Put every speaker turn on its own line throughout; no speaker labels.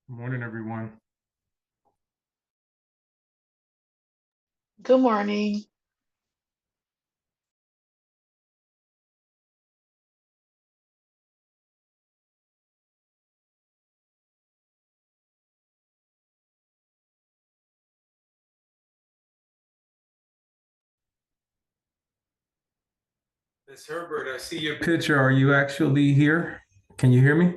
Good morning, everyone.
Good morning.
Miss Herbert, I see your picture. Are you actually here? Can you hear me?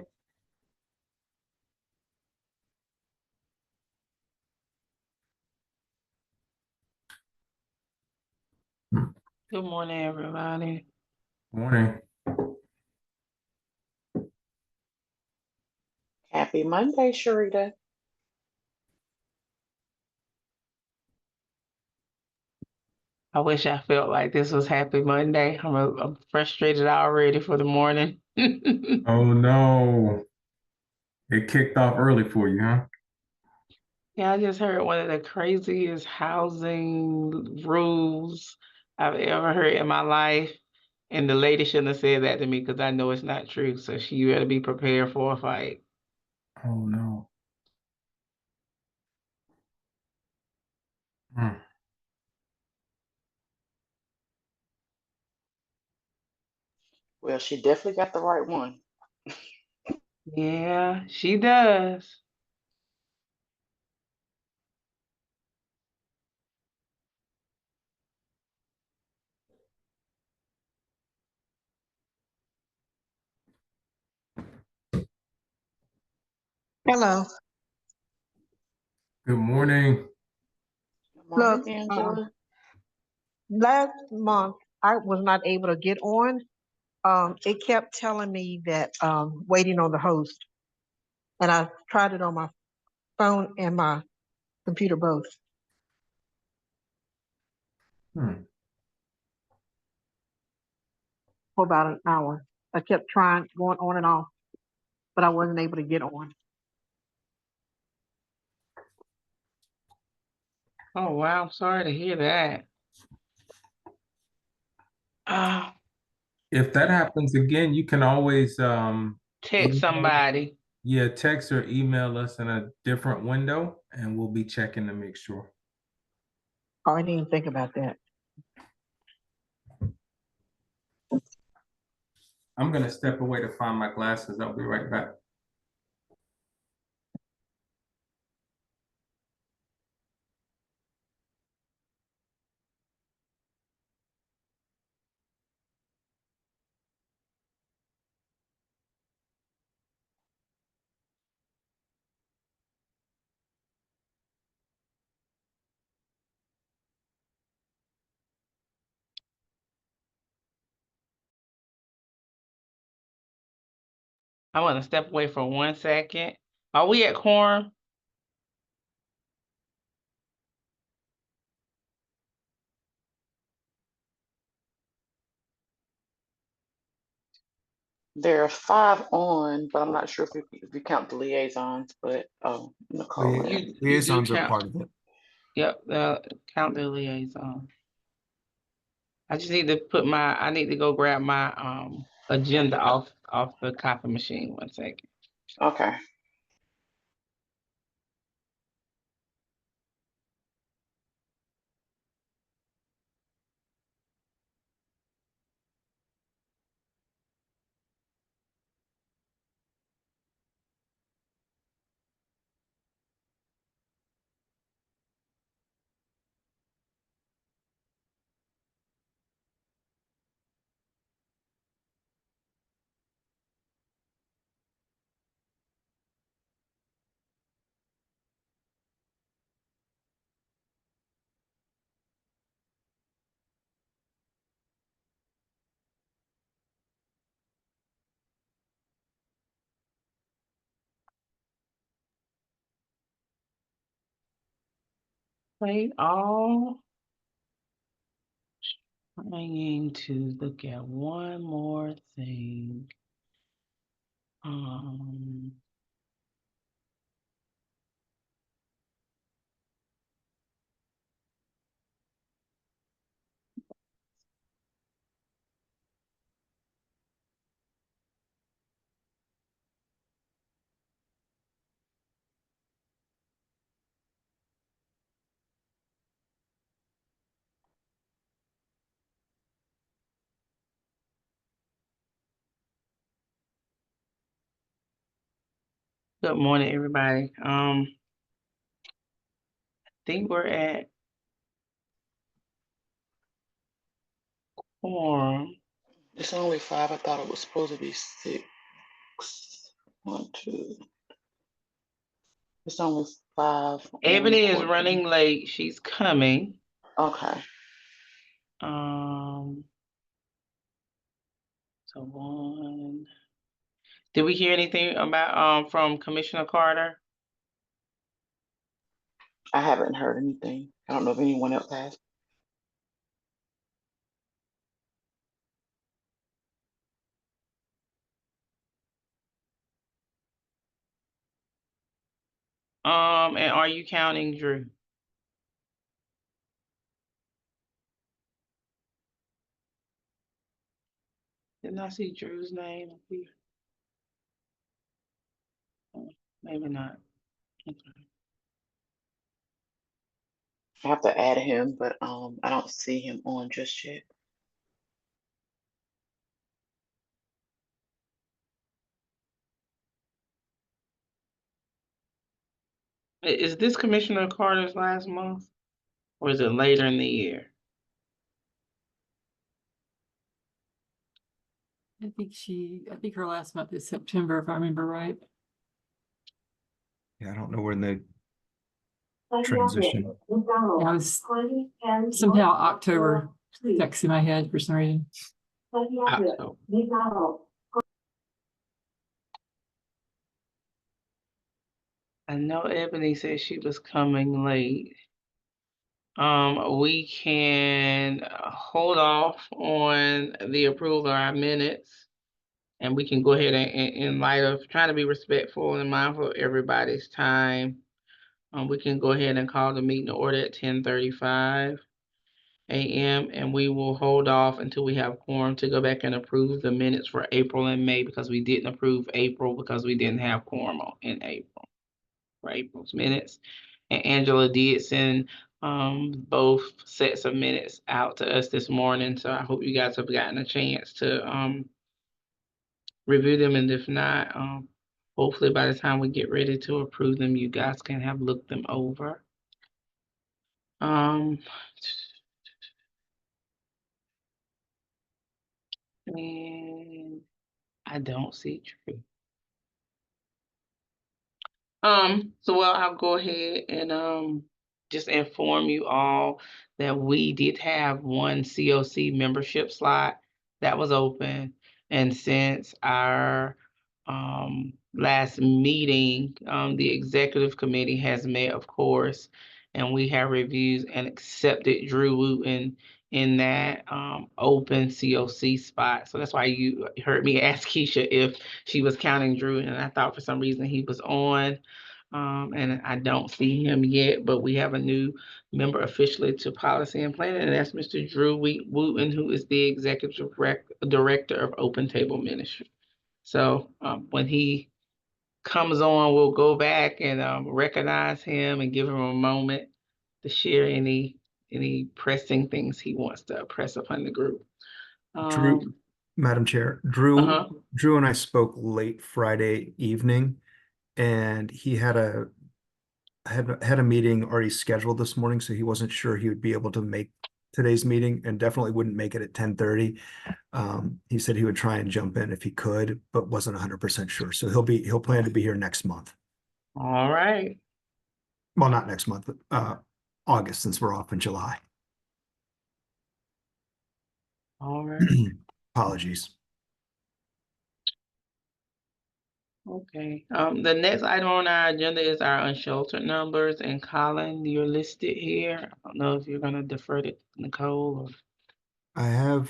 Good morning, everybody.
Morning.
Happy Monday, Sharita. I wish I felt like this was Happy Monday. I'm frustrated already for the morning.
Oh no. It kicked off early for you, huh?
Yeah, I just heard one of the craziest housing rules I've ever heard in my life. And the lady shouldn't have said that to me because I know it's not true. So she better be prepared for a fight.
Oh no. Hmm.
Well, she definitely got the right one. Yeah, she does.
Hello.
Good morning.
Good morning,
Look,
Angela.
last month I was not able to get on. It kept telling me that waiting on the host, and I tried it on my phone and my computer both
Hmm.
for about an hour. I kept trying, going on and off, but I wasn't able to get on.
Oh, wow, I'm sorry to hear that.
If that happens again, you can always
Text
email,
somebody.
yeah, text or email us in a different window, and we'll be checking to make sure.
Oh, I didn't even think about that.
I'm gonna step away to find my glasses. I'll be right back.
I want to step away for 1 second. Are we at quorum?
There are 5 on, but I'm not sure if you count the liaisons, but Nicole.
You do
Liaisons are
count.
part of it.
Yep, count the liaison. I just need to I need to go grab my agenda off the copy machine. 1 second.
Okay.
Wait, all. Trying to look at one more thing. Good morning, everybody. I think we're at quorum.
It's only 5. I thought it was supposed to be 6. 1, 2. It's only 5.
Ebony is running late. She's coming.
Okay.
So 1. Did we hear anything about from Commissioner Carter?
I haven't heard anything. I don't know if anyone else has.
And are you counting Drew? Didn't I see Drew's name up here? Oh, maybe not. Okay.
I have to add him, but I don't see him on just yet.
Is this Commissioner Carter's last month? Or is it later in the year?
I think her last month is September, if I remember right.
Yeah, I don't know where they transition.
Yeah, I was somehow October sticks in my head for some reason.
October. I know Ebony said she was coming late. We can hold off on the approval of our minutes. And we can go ahead and in light of trying to be respectful and mindful of everybody's time. We can go ahead and call the meeting to order at 10:35 a.m. and we will hold off until we have quorum to go back and approve the minutes for April and May, because we didn't approve April because we didn't have quorum in April for April's minutes. And Angela did send both sets of minutes out to us this morning, so I hope you guys have gotten a chance to review them, and if not, hopefully by the time we get ready to approve them, you guys can have looked them over. And I don't see Drew. So well, I'll go ahead and just inform you all that we did have one COC membership slot that was open. And since our last meeting, the executive committee has met, of course, and we have reviewed and accepted Drew Wooten in that open COC spot. So that's why you heard me ask Keisha if she was counting Drew, and I thought for some reason he was on. And I don't see him yet, but we have a new member officially to policy and planning, and that's Mr. Drew Wooten, who is the executive director of Open Table Ministry. So when he comes on, we'll go back and recognize him and give him a moment to share any pressing things he wants to press upon the group.
Drew, Madam Chair, Drew
Uh-huh.
and I spoke late Friday evening, and he had a meeting already scheduled this morning, so he wasn't sure he would be able to make today's meeting, and definitely wouldn't make it at 10:30. He said he would try and jump in if he could, but wasn't 100% sure. So he'll plan to be here next month.
All right.
Well, not next month, August, since we're off in July.
All right.
Apologies.
Okay. The next item on our agenda is our unsheltered numbers, and Colin, you're listed here. I don't know if you're gonna defer to Nicole or.
I have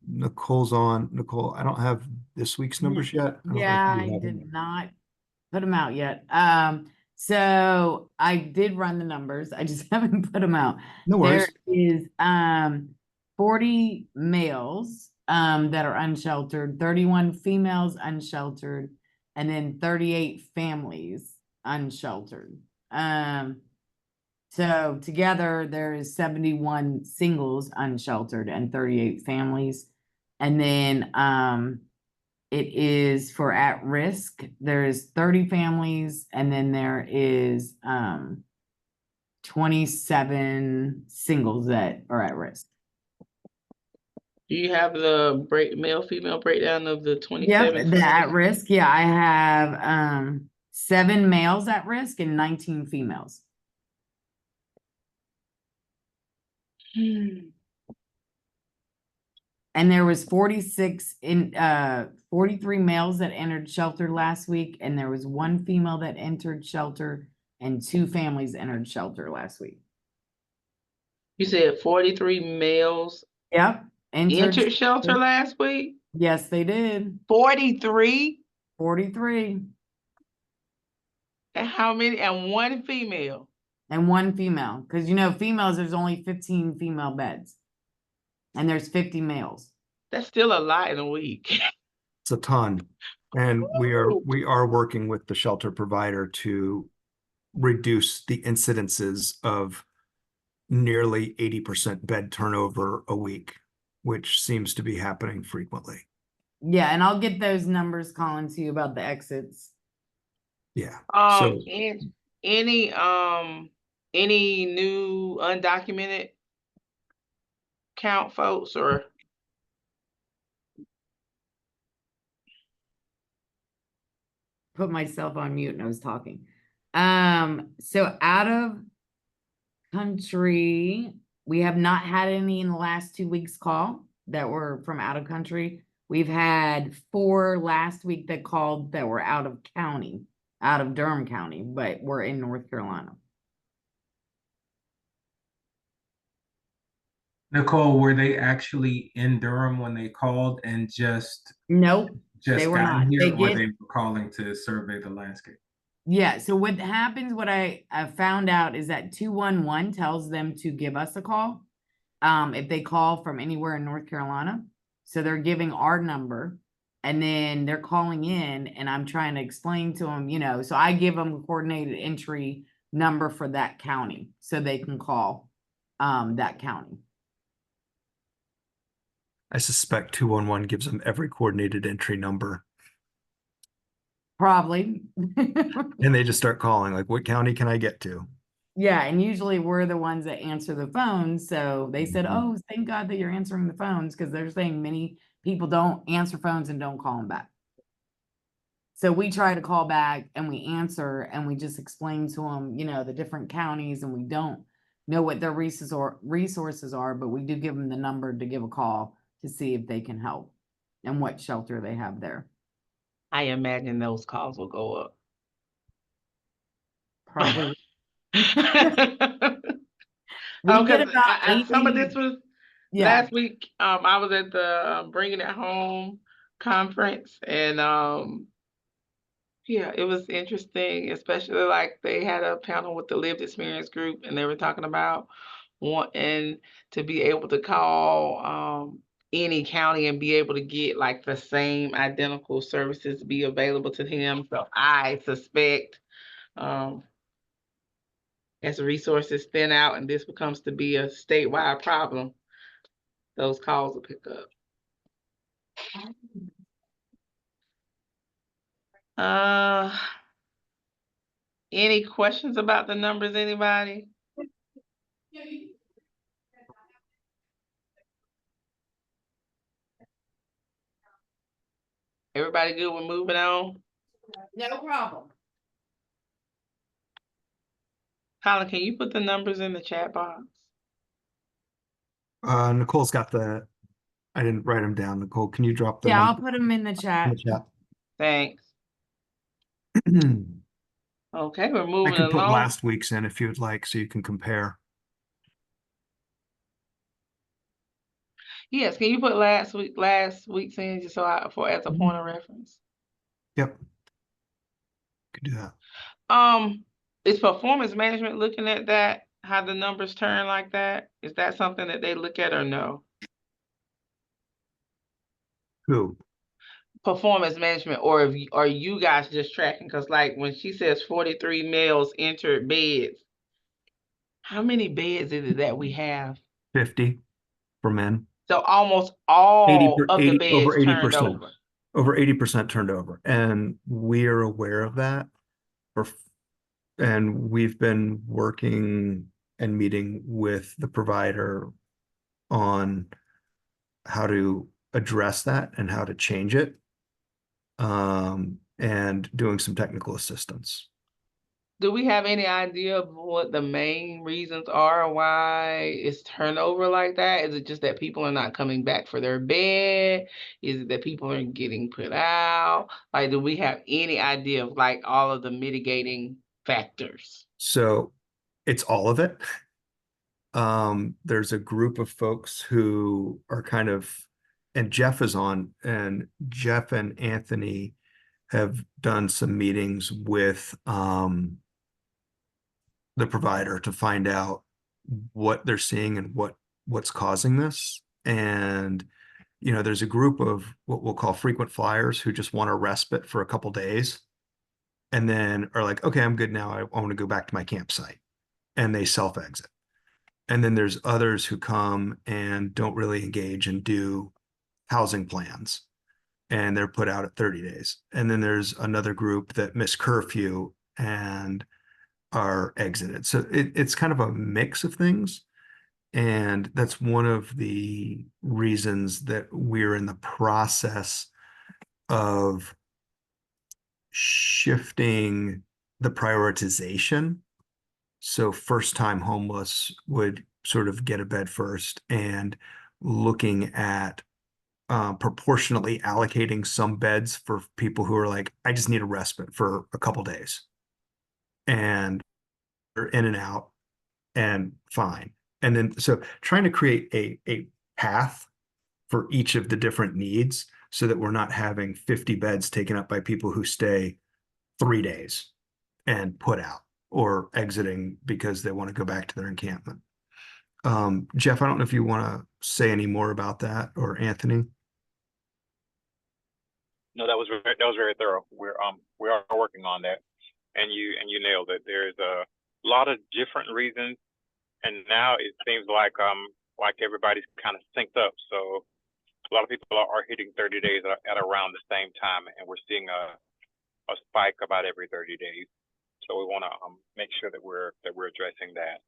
Nicole's on. Nicole, I don't have this week's numbers yet. I don't know if
Yeah,
you
I
have
did
them.
not put them out yet. So I did run the numbers. I just haven't put them out.
No worries.
There is 40 males that are unsheltered, 31 females unsheltered, and then 38 families unsheltered. So together there is 71 singles unsheltered and 38 families. And then it is for at risk. There is 30 families, and then there is 27 singles that are at risk.
Do you have the male female breakdown of the
Yep,
27?
the at risk. Yeah, I have 7 males at risk and 19 females. And there was 46 in 43 males that entered shelter last week, and there was 1 female that entered shelter and 2 families entered shelter last week.
You said 43 males
Yep.
entered shelter last week?
Yes, they did.
43?
43.
And how many? And 1 female?
And 1 female. Because, you know, females, there's only 15 female beds. And there's 50 males.
That's still a lot in a week.
It's a ton. And we are working with the shelter provider to reduce the incidences of nearly 80% bed turnover a week, which seems to be happening frequently.
Yeah, and I'll get those numbers, Colin, to you about the exits.
Yeah.
And any new undocumented count, folks, or?
Put myself on mute and I was talking. So out of country, we have not had any in the last 2 weeks call that were from out of country. We've had 4 last week that called that were out of county, out of Durham County, but we're in North Carolina.
Nicole, were they actually in Durham when they called and
Nope, they were
gotten
not.
here,
They
or
get,
they were calling to survey the landscape?
Yeah, so what happens, what I found out is that 211 tells them to give us a call. If they call from anywhere in North Carolina. So they're giving our number and then they're calling in and I'm trying to explain to them, you know, so I give them a coordinated entry number for that county so they can call that county.
I suspect 211 gives them every coordinated entry number.
Probably.
And they just start calling, like, what county can I get to?
Yeah, and usually we're the ones that answer the phones. So they said,
Mhm.
oh, thank God that you're answering the phones because they're saying many people don't answer phones and don't call them back. So we try to call back and we answer and we just explain to them, you know, the different counties and we don't know what their resources are, but we do give them the number to give a call to see if they can help and what shelter they have there.
I imagine those calls will go up.
Probably. We
Oh,
get
because
about
some of
80.
this was
Yeah.
last week. I was at the Bringing It Home conference, and yeah, it was interesting, especially like they had a panel with the lived experience group, and they were talking about wanting to be able to call any county and be able to get like the same identical services be available to him. So I suspect as resources thin out and this becomes to be a statewide problem, those calls will pick up. Any questions about the numbers, anybody? Everybody good with moving on?
No problem.
Colin, can you put the numbers in the chat box?
Nicole's got I didn't write them down. Nicole, can you drop the
Yeah, I'll
number
put them in the
in
chat.
the chat?
Thanks. Okay, we're
I
moving
could put
along.
last week's in if you'd like, so you can compare.
Yes, can you put last week's in just so as a point of reference?
Yep. Could do that.
Is performance management looking at that? How the numbers turn like that? Is that something that they look at or no?
Who?
Performance management, or are you guys just tracking? Because like when she says 43 males entered beds, how many beds is it that we have?
50 for men.
So almost all of the
over
beds
80%.
turned over.
Over 80% turned over. And we are aware of that. And we've been working and meeting with the provider on how to address that and how to change it. And doing some technical assistance.
Do we have any idea of what the main reasons are why it's turnover like that? Is it just that people are not coming back for their bed? Is it that people are getting put out? Like, do we have any idea of like all of the mitigating factors?
So it's all of it. There's a group of folks who are kind of, and Jeff is on, and Jeff and Anthony have done some meetings with the provider to find out what they're seeing and what's causing this. And you know, there's a group of what we'll call frequent flyers who just want a respite for a couple days and then are like, okay, I'm good now. I want to go back to my campsite, and they self-exit. And then there's others who come and don't really engage and do housing plans, and they're put out at 30 days. And then there's another group that miss curfew and are exited. So it's kind of a mix of things. And that's one of the reasons that we're in the process of shifting the prioritization. So first-time homeless would sort of get a bed first, and looking at proportionately allocating some beds for people who are like, I just need a respite for a couple days. And they're in and out and fine. And then so trying to create a path for each of the different needs so that we're not having 50 beds taken up by people who stay 3 days and put out or exiting because they want to go back to their encampment. Jeff, I don't know if you want to say any more about that, or Anthony.
No, that was very thorough. We are working on that, and you nailed it. There's a lot of different reasons, and now it seems like everybody's kind of synced up. So a lot of people are hitting 30 days at around the same time, and we're seeing a spike about every 30 days. So we want to make sure that we're addressing that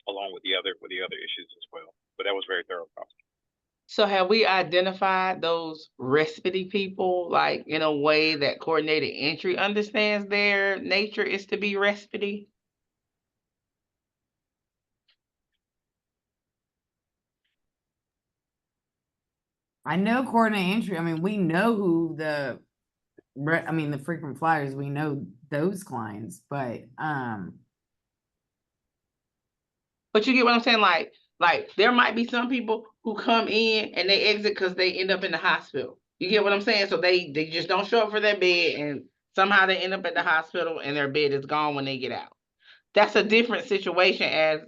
along with the other issues as well. But that was very thorough.
So have we identified those respite people, like in a way that coordinated entry understands their nature is to be respite?
I know coordinate entry, I mean, we know who the frequent flyers, we know those clients, but,
But you get what I'm saying? Like there might be some people who come in and they exit because they end up in the hospital. You get what I'm saying? So they just don't show up for their bed, and somehow they end up at the hospital and their bed is gone when they get out. That's a different situation as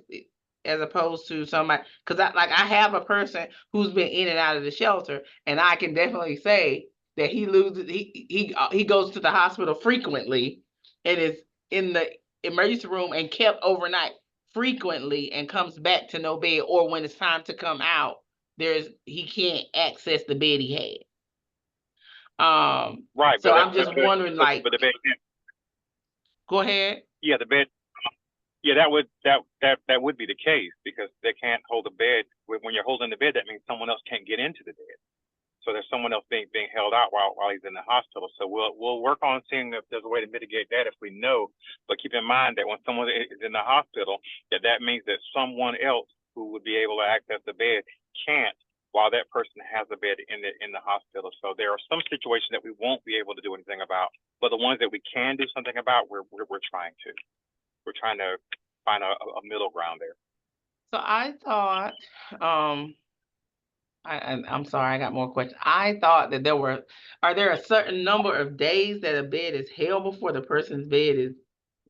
opposed to somebody, because I have a person who's been in and out of the shelter, and I can definitely say that he goes to the hospital frequently and is in the emergency room and kept overnight frequently and comes back to no bed, or when it's time to come out, he can't access the bed he had.
Right.
So I'm just wondering, like,
but the bed can't.
Go ahead.
Yeah, the bed. Yeah, that would be the case, because they can't hold the bed. When you're holding the bed, that means someone else can't get into the bed. So there's someone else being held out while he's in the hospital. So we'll work on seeing if there's a way to mitigate that if we know. But keep in mind that when someone is in the hospital, that means that someone else who would be able to access the bed can't, while that person has a bed in the hospital. So there are some situations that we won't be able to do anything about, but the ones that we can do something about, we're trying to. We're trying to find a middle ground there.
So I thought, I'm sorry, I got more questions. I thought that are there a certain number of days that a bed is held before the person's bed is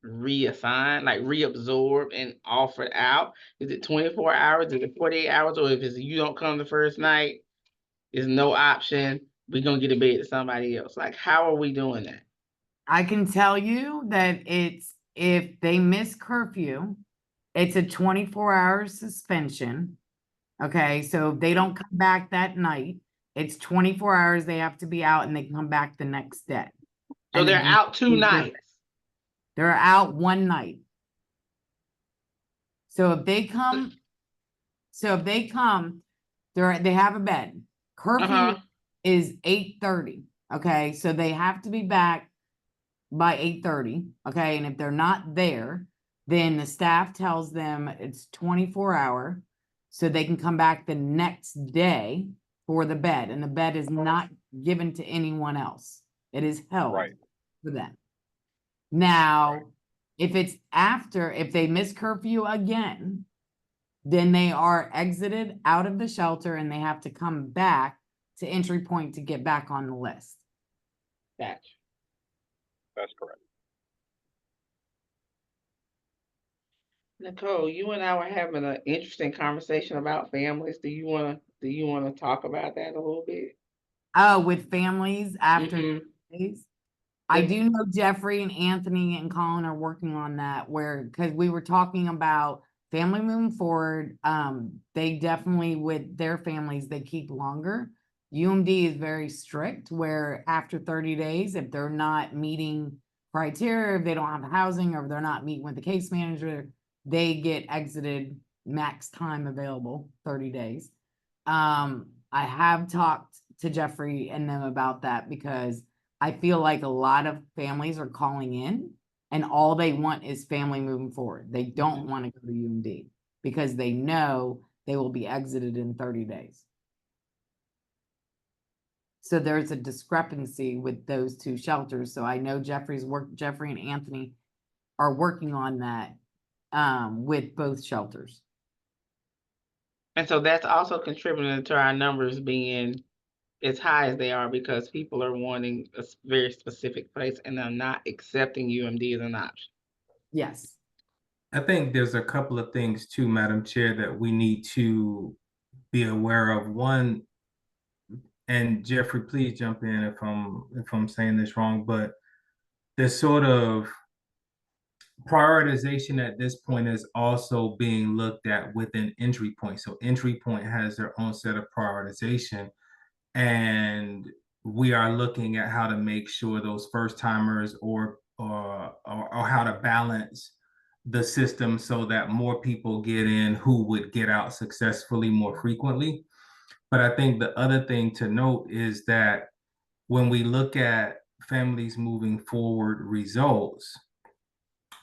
reassigned, like reabsorbed and offered out? Is it 24 hours? Is it 48 hours? Or if it's you don't come the first night, is no option, we're gonna get a bed to somebody else? Like, how are we doing that?
I can tell you that if they miss curfew, it's a 24-hour suspension. Okay, so if they don't come back that night, it's 24 hours, they have to be out, and they can come back the next day.
So
And
they're
again,
out 2 nights.
They're out 1 night. So if they come, they have a bed. Curfew is 8:30. Okay, so they have to be back by 8:30. Okay, and if they're not there, then the staff tells them it's 24-hour, so they can come back the next day for the bed, and the bed is not given to anyone else. It is held for them. Now, if they miss curfew again, then they are exited out of the shelter and they have to come back to entry point to get back on the list.
Gotcha.
That's correct.
Nicole, you and I were having an interesting conversation about families. Do you want to talk about that a little bit?
Oh, with families after days? I
Yes.
do know Jeffrey and Anthony and Colin are working on that, because we were talking about family moving forward. They definitely, with their families, they keep longer. UMD is very strict, where after 30 days, if they're not meeting criteria, if they don't have the housing, or if they're not meeting with the case manager, they get exited, max time available, 30 days. I have talked to Jeffrey and them about that, because I feel like a lot of families are calling in and all they want is family moving forward. They don't want to go to UMD because they know they will be exited in 30 days. So there's a discrepancy with those two shelters. So I know Jeffrey and Anthony are working on that with both shelters.
And so that's also contributing to our numbers being as high as they are because people are wanting a very specific place and they're not accepting UMD as an option.
Yes.
I think there's a couple of things too, Madam Chair, that we need to be aware of. One, and Jeffrey, please jump in if I'm saying this wrong, but this sort of prioritization at this point is also being looked at within entry point. So entry point has their own set of prioritization, and we are looking at how to make sure those first timers or how to balance the system so that more people get in who would get out successfully more frequently. But I think the other thing to note is that when we look at families moving forward results,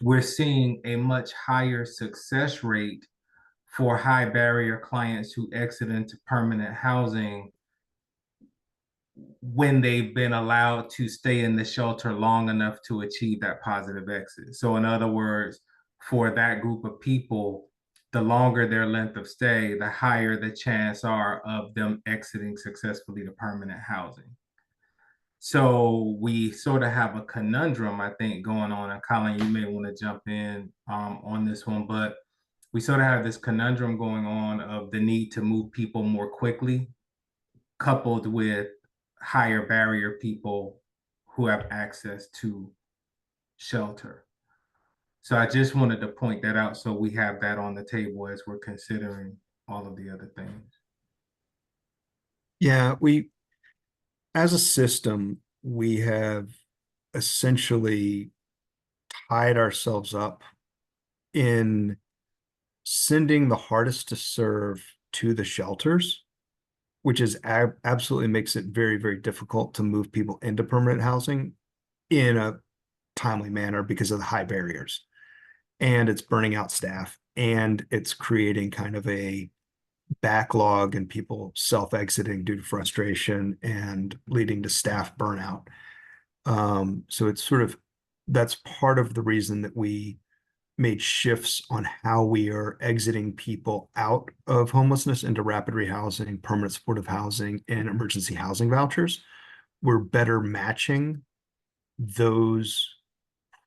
we're seeing a much higher success rate for high barrier clients who exit into permanent housing when they've been allowed to stay in the shelter long enough to achieve that positive exit. So in other words, for that group of people, the longer their length of stay, the higher the chance are of them exiting successfully to permanent housing. So we sort of have a conundrum, I think, going on. And Colin, you may want to jump in on this one, but we sort of have this conundrum going on of the need to move people more quickly, coupled with higher barrier people who have access to shelter. So I just wanted to point that out so we have that on the table as we're considering all of the other things.
Yeah, as a system, we have essentially tied ourselves up in sending the hardest to serve to the shelters, which is absolutely makes it very, very difficult to move people into permanent housing in a timely manner because of the high barriers. And it's burning out staff, and it's creating kind of a backlog and people self-exiting due to frustration and leading to staff burnout. So it's sort of, that's part of the reason that we made shifts on how we are exiting people out of homelessness into rapid rehousing, permanent supportive housing, and emergency housing vouchers. We're better matching those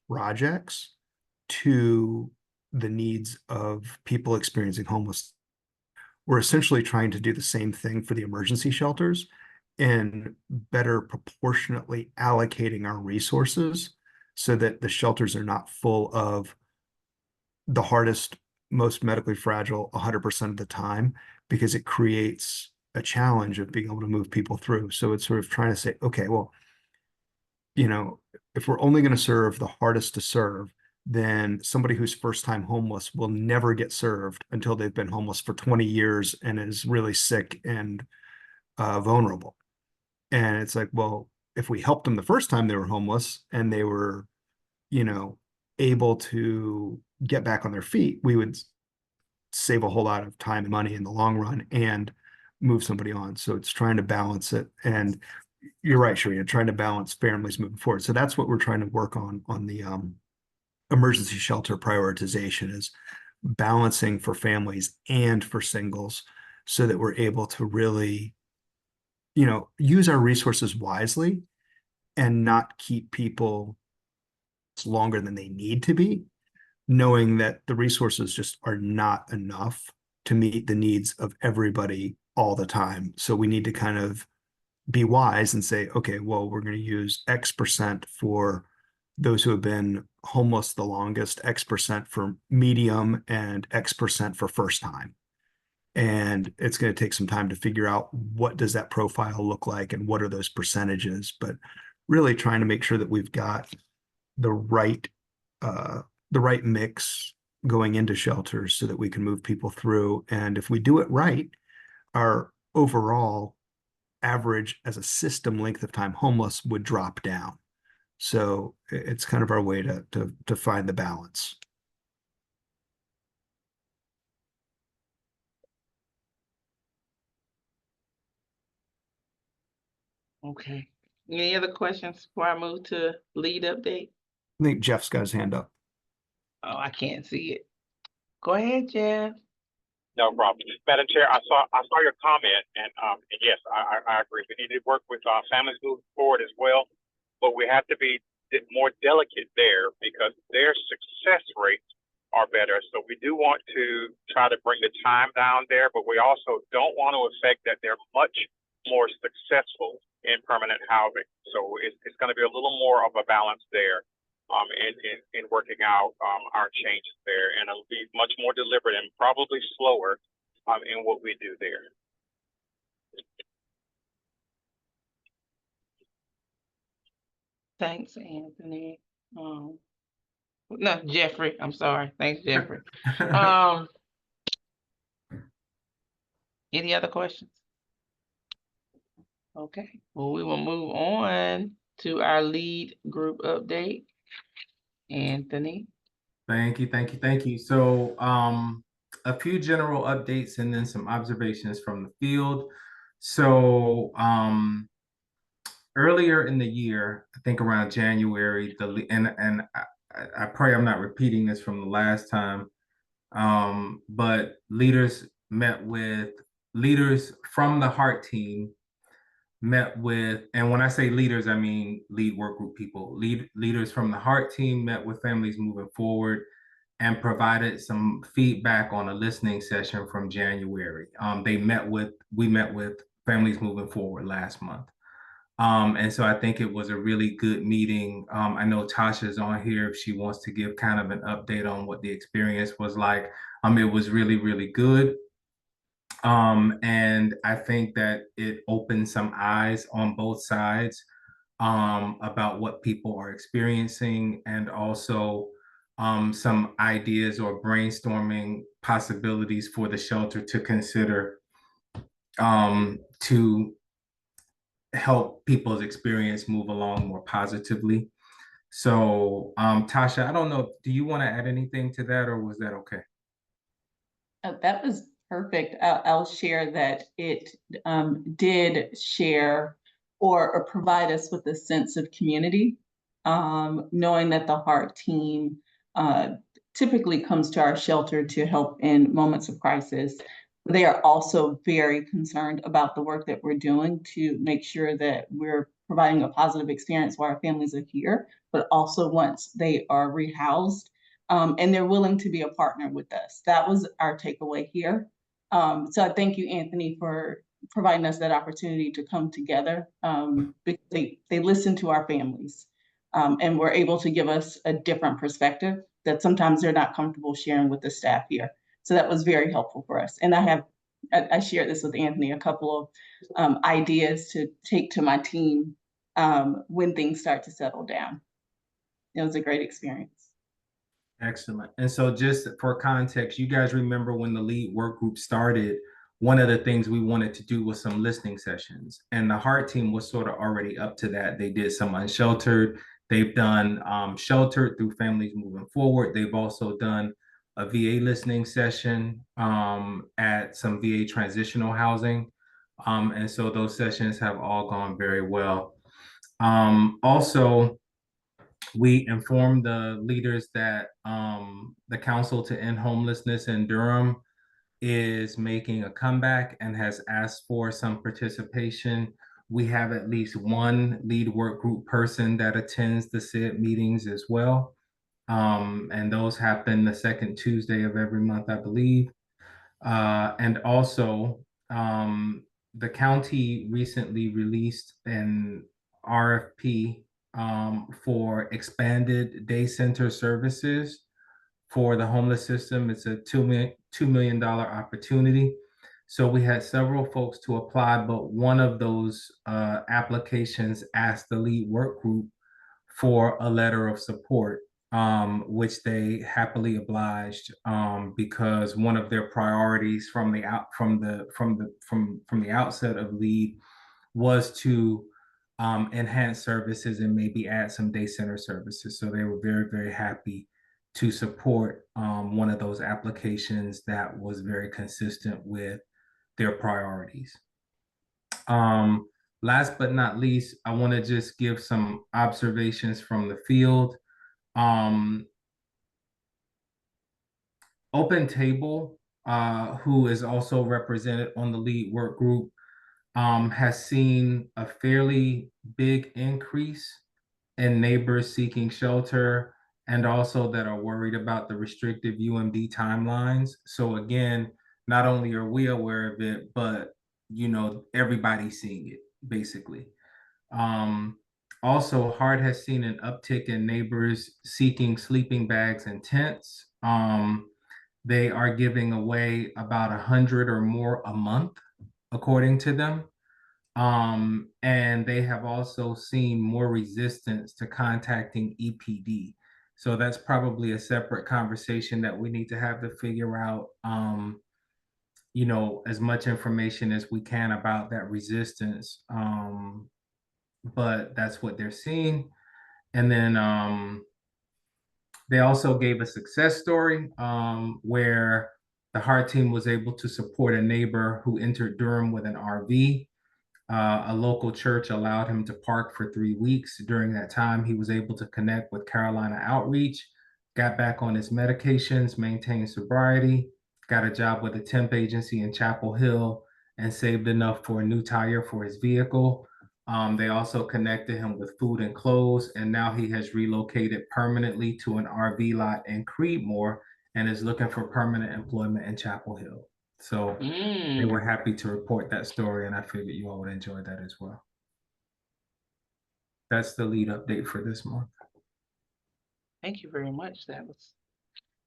projects to the needs of people experiencing homelessness. We're essentially trying to do the same thing for the emergency shelters and better proportionately allocating our resources so that the shelters are not full of the hardest, most medically fragile 100% of the time, because it creates a challenge of being able to move people through. So it's sort of trying to say, okay, well, if we're only going to serve the hardest to serve, then somebody who's first time homeless will never get served until they've been homeless for 20 years and is really sick and vulnerable. And it's like, well, if we helped them the first time they were homeless and they were, able to get back on their feet, we would save a whole lot of time and money in the long run and move somebody on. So it's trying to balance it. And you're right, Sharina, trying to balance families moving forward. So that's what we're trying to work on the emergency shelter prioritization, is balancing for families and for singles so that we're able to really, use our resources wisely and not keep people longer than they need to be, knowing that the resources just are not enough to meet the needs of everybody all the time. So we need to kind of be wise and say, okay, well, we're going to use X% for those who have been homeless the longest, X% for medium, and X% for first time. And it's going to take some time to figure out what does that profile look like and what are those percentages, but really trying to make sure that we've got the right mix going into shelters so that we can move people through. And if we do it right, our overall average as a system length of time homeless would drop down. So it's kind of our way to find the balance.
Okay. Any other questions before I move to lead update?
I think Jeff's got his hand up.
Oh, I can't see it. Go ahead, Jeff.
No problem. Madam Chair, I saw your comment, and yes, I agree. We need to work with families moving forward as well, but we have to be more delicate there because their success rates are better. So we do want to try to bring the time down there, but we also don't want to affect that they're much more successful in permanent housing. So it's going to be a little more of a balance there. In working out our changes there, and it'll be much more deliberate and probably slower in what we do there.
Thanks, Anthony. No, Jeffrey, I'm sorry. Thanks, Jeffrey. Any other questions? Okay, well, we will move on to our lead group update. Anthony.
Thank you. So, a few general updates and then some observations from the field. So, earlier in the year, I think around January, I pray I'm not repeating this from the last time, but leaders from the HEART team met with, and when I say leaders, I mean lead work group people. Leaders from the HEART team met with families moving forward and provided some feedback on a listening session from January. We met with families moving forward last month. And so I think it was a really good meeting. I know Tasha's on here if she wants to give kind of an update on what the experience was like. It was really, really good. And I think that it opened some eyes on both sides about what people are experiencing, and also some ideas or brainstorming possibilities for the shelter to consider to help people's experience move along more positively. So, Tasha, I don't know, do you want to add anything to that, or was that okay?
That was perfect. I'll share that it did share or provide us with a sense of community, knowing that the HEART team typically comes to our shelter to help in moments of crisis. They are also very concerned about the work that we're doing to make sure that we're providing a positive experience while our families are here, but also once they are rehoused. And they're willing to be a partner with us. That was our takeaway here. So I thank you, Anthony, for providing us that opportunity to come together, because they listen to our families and were able to give us a different perspective that sometimes they're not comfortable sharing with the staff here. So that was very helpful for us. And I shared this with Anthony, a couple of ideas to take to my team when things start to settle down. It was a great experience.
Excellent. And so just for context, you guys remember when the lead work group started, one of the things we wanted to do was some listening sessions, and the HEART team was sort of already up to that. They did some unsheltered. They've done sheltered through families moving forward. They've also done a VA listening session at some VA transitional housing. And so those sessions have all gone very well. Also, we informed the leaders that the Council to End Homelessness in Durham is making a comeback and has asked for some participation. We have at least one lead work group person that attends the SID meetings as well. And those happen the second Tuesday of every month, I believe. And also, the county recently released an RFP for expanded day center services for the homeless system. It's a $2 million opportunity. So we had several folks to apply, but one of those applications asked the lead work group for a letter of support, which they happily obliged, because one of their priorities from the outset of lead was to enhance services and maybe add some day center services. So they were very, very happy to support one of those applications that was very consistent with their priorities. Last but not least, I want to just give some observations from the field. Open Table who is also represented on the lead work group, has seen a fairly big increase in neighbors seeking shelter and also that are worried about the restrictive UMD timelines. So again, not only are we aware of it, but everybody's seeing it basically. Also, HART has seen an uptick in neighbors seeking sleeping bags and tents. They are giving away about 100 or more a month, according to them. And they have also seen more resistance to contacting EPD. So that's probably a separate conversation that we need to have to figure out, as much information as we can about that resistance. But that's what they're seeing. And then they also gave a success story where the HART team was able to support a neighbor who entered Durham with an RV. A local church allowed him to park for 3 weeks. During that time, he was able to connect with Carolina Outreach, got back on his medications, maintained sobriety, got a job with a temp agency in Chapel Hill, and saved enough for a new tire for his vehicle. They also connected him with food and clothes, and now he has relocated permanently to an RV lot in Creedmoor and is looking for permanent employment in Chapel Hill. So they were happy to report that story, and I figured you all would enjoy that as well. That's the lead update for this month.
Thank you very much. That was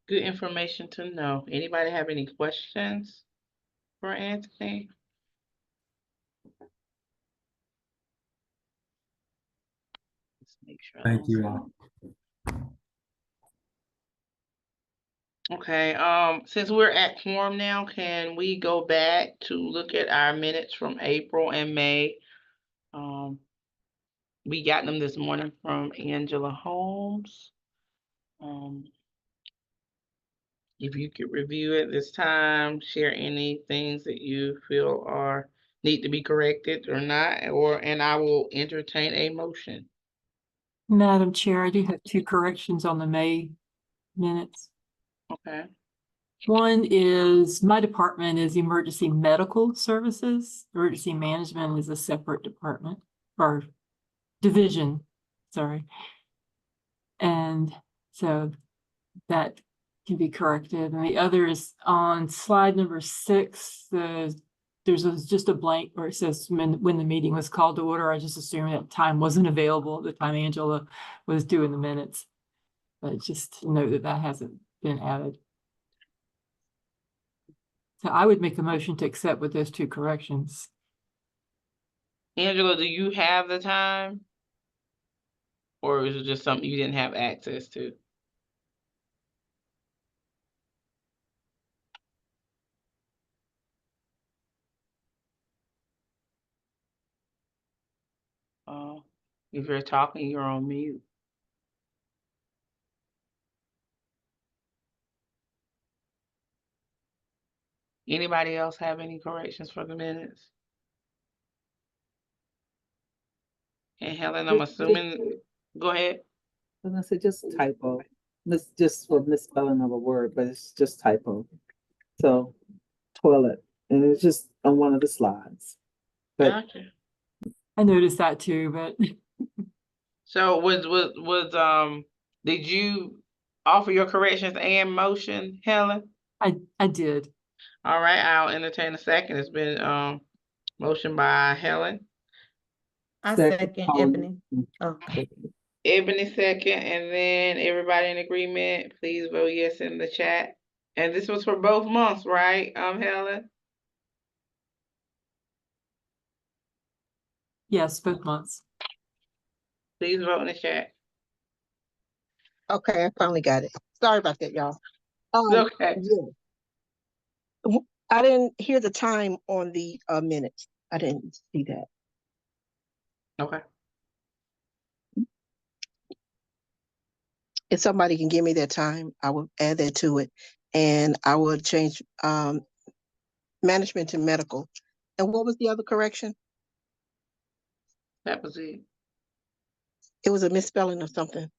good information to know. Anybody have any questions for Anthony? Let's make sure.
Thank you all.
Okay, since we're at quorum now, can we go back to look at our minutes from April and May? We got them this morning from Angela Holmes. If you could review it this time, share any things that you feel need to be corrected or not, and I will entertain a motion.
Madam Chair, I do have 2 corrections on the May minutes.
Okay.
One is my department is emergency medical services. Emergency management is a separate department or division, sorry. And so that can be corrected. And the other is on slide number 6, there's just a blank where it says when the meeting was called to order. I just assumed that time wasn't available at the time Angela was doing the minutes. But just note that hasn't been added. So I would make a motion to accept with those 2 corrections.
Angela, do you have the time? Or is it just something you didn't have access to? If you're talking, you're on mute. Anybody else have any corrections for the minutes? And Helen, I'm assuming, go ahead.
I was gonna say just typo. Just for misspelling of a word, but it's just typo. So toilet, and it's just on one of the slides. But
Gotcha.
I noticed that too, but
So did you offer your corrections and motion, Helen?
I did.
All right, I'll entertain a second. It's been motion by Helen.
I
second,
second Ebony. Oh.
Ebony second, and then everybody in agreement, please vote yes in the chat. And this was for both months, right, Helen?
Yes, both months.
Please vote in the chat.
Okay, I finally got it. Sorry about that, y'all.
Okay.
Yeah. I didn't hear the time on the minutes. I didn't see that.
Okay.
If somebody can give me that time, I will add that to it. And I will change management to medical. And what was the other correction?
That was it.
It was a misspelling of something.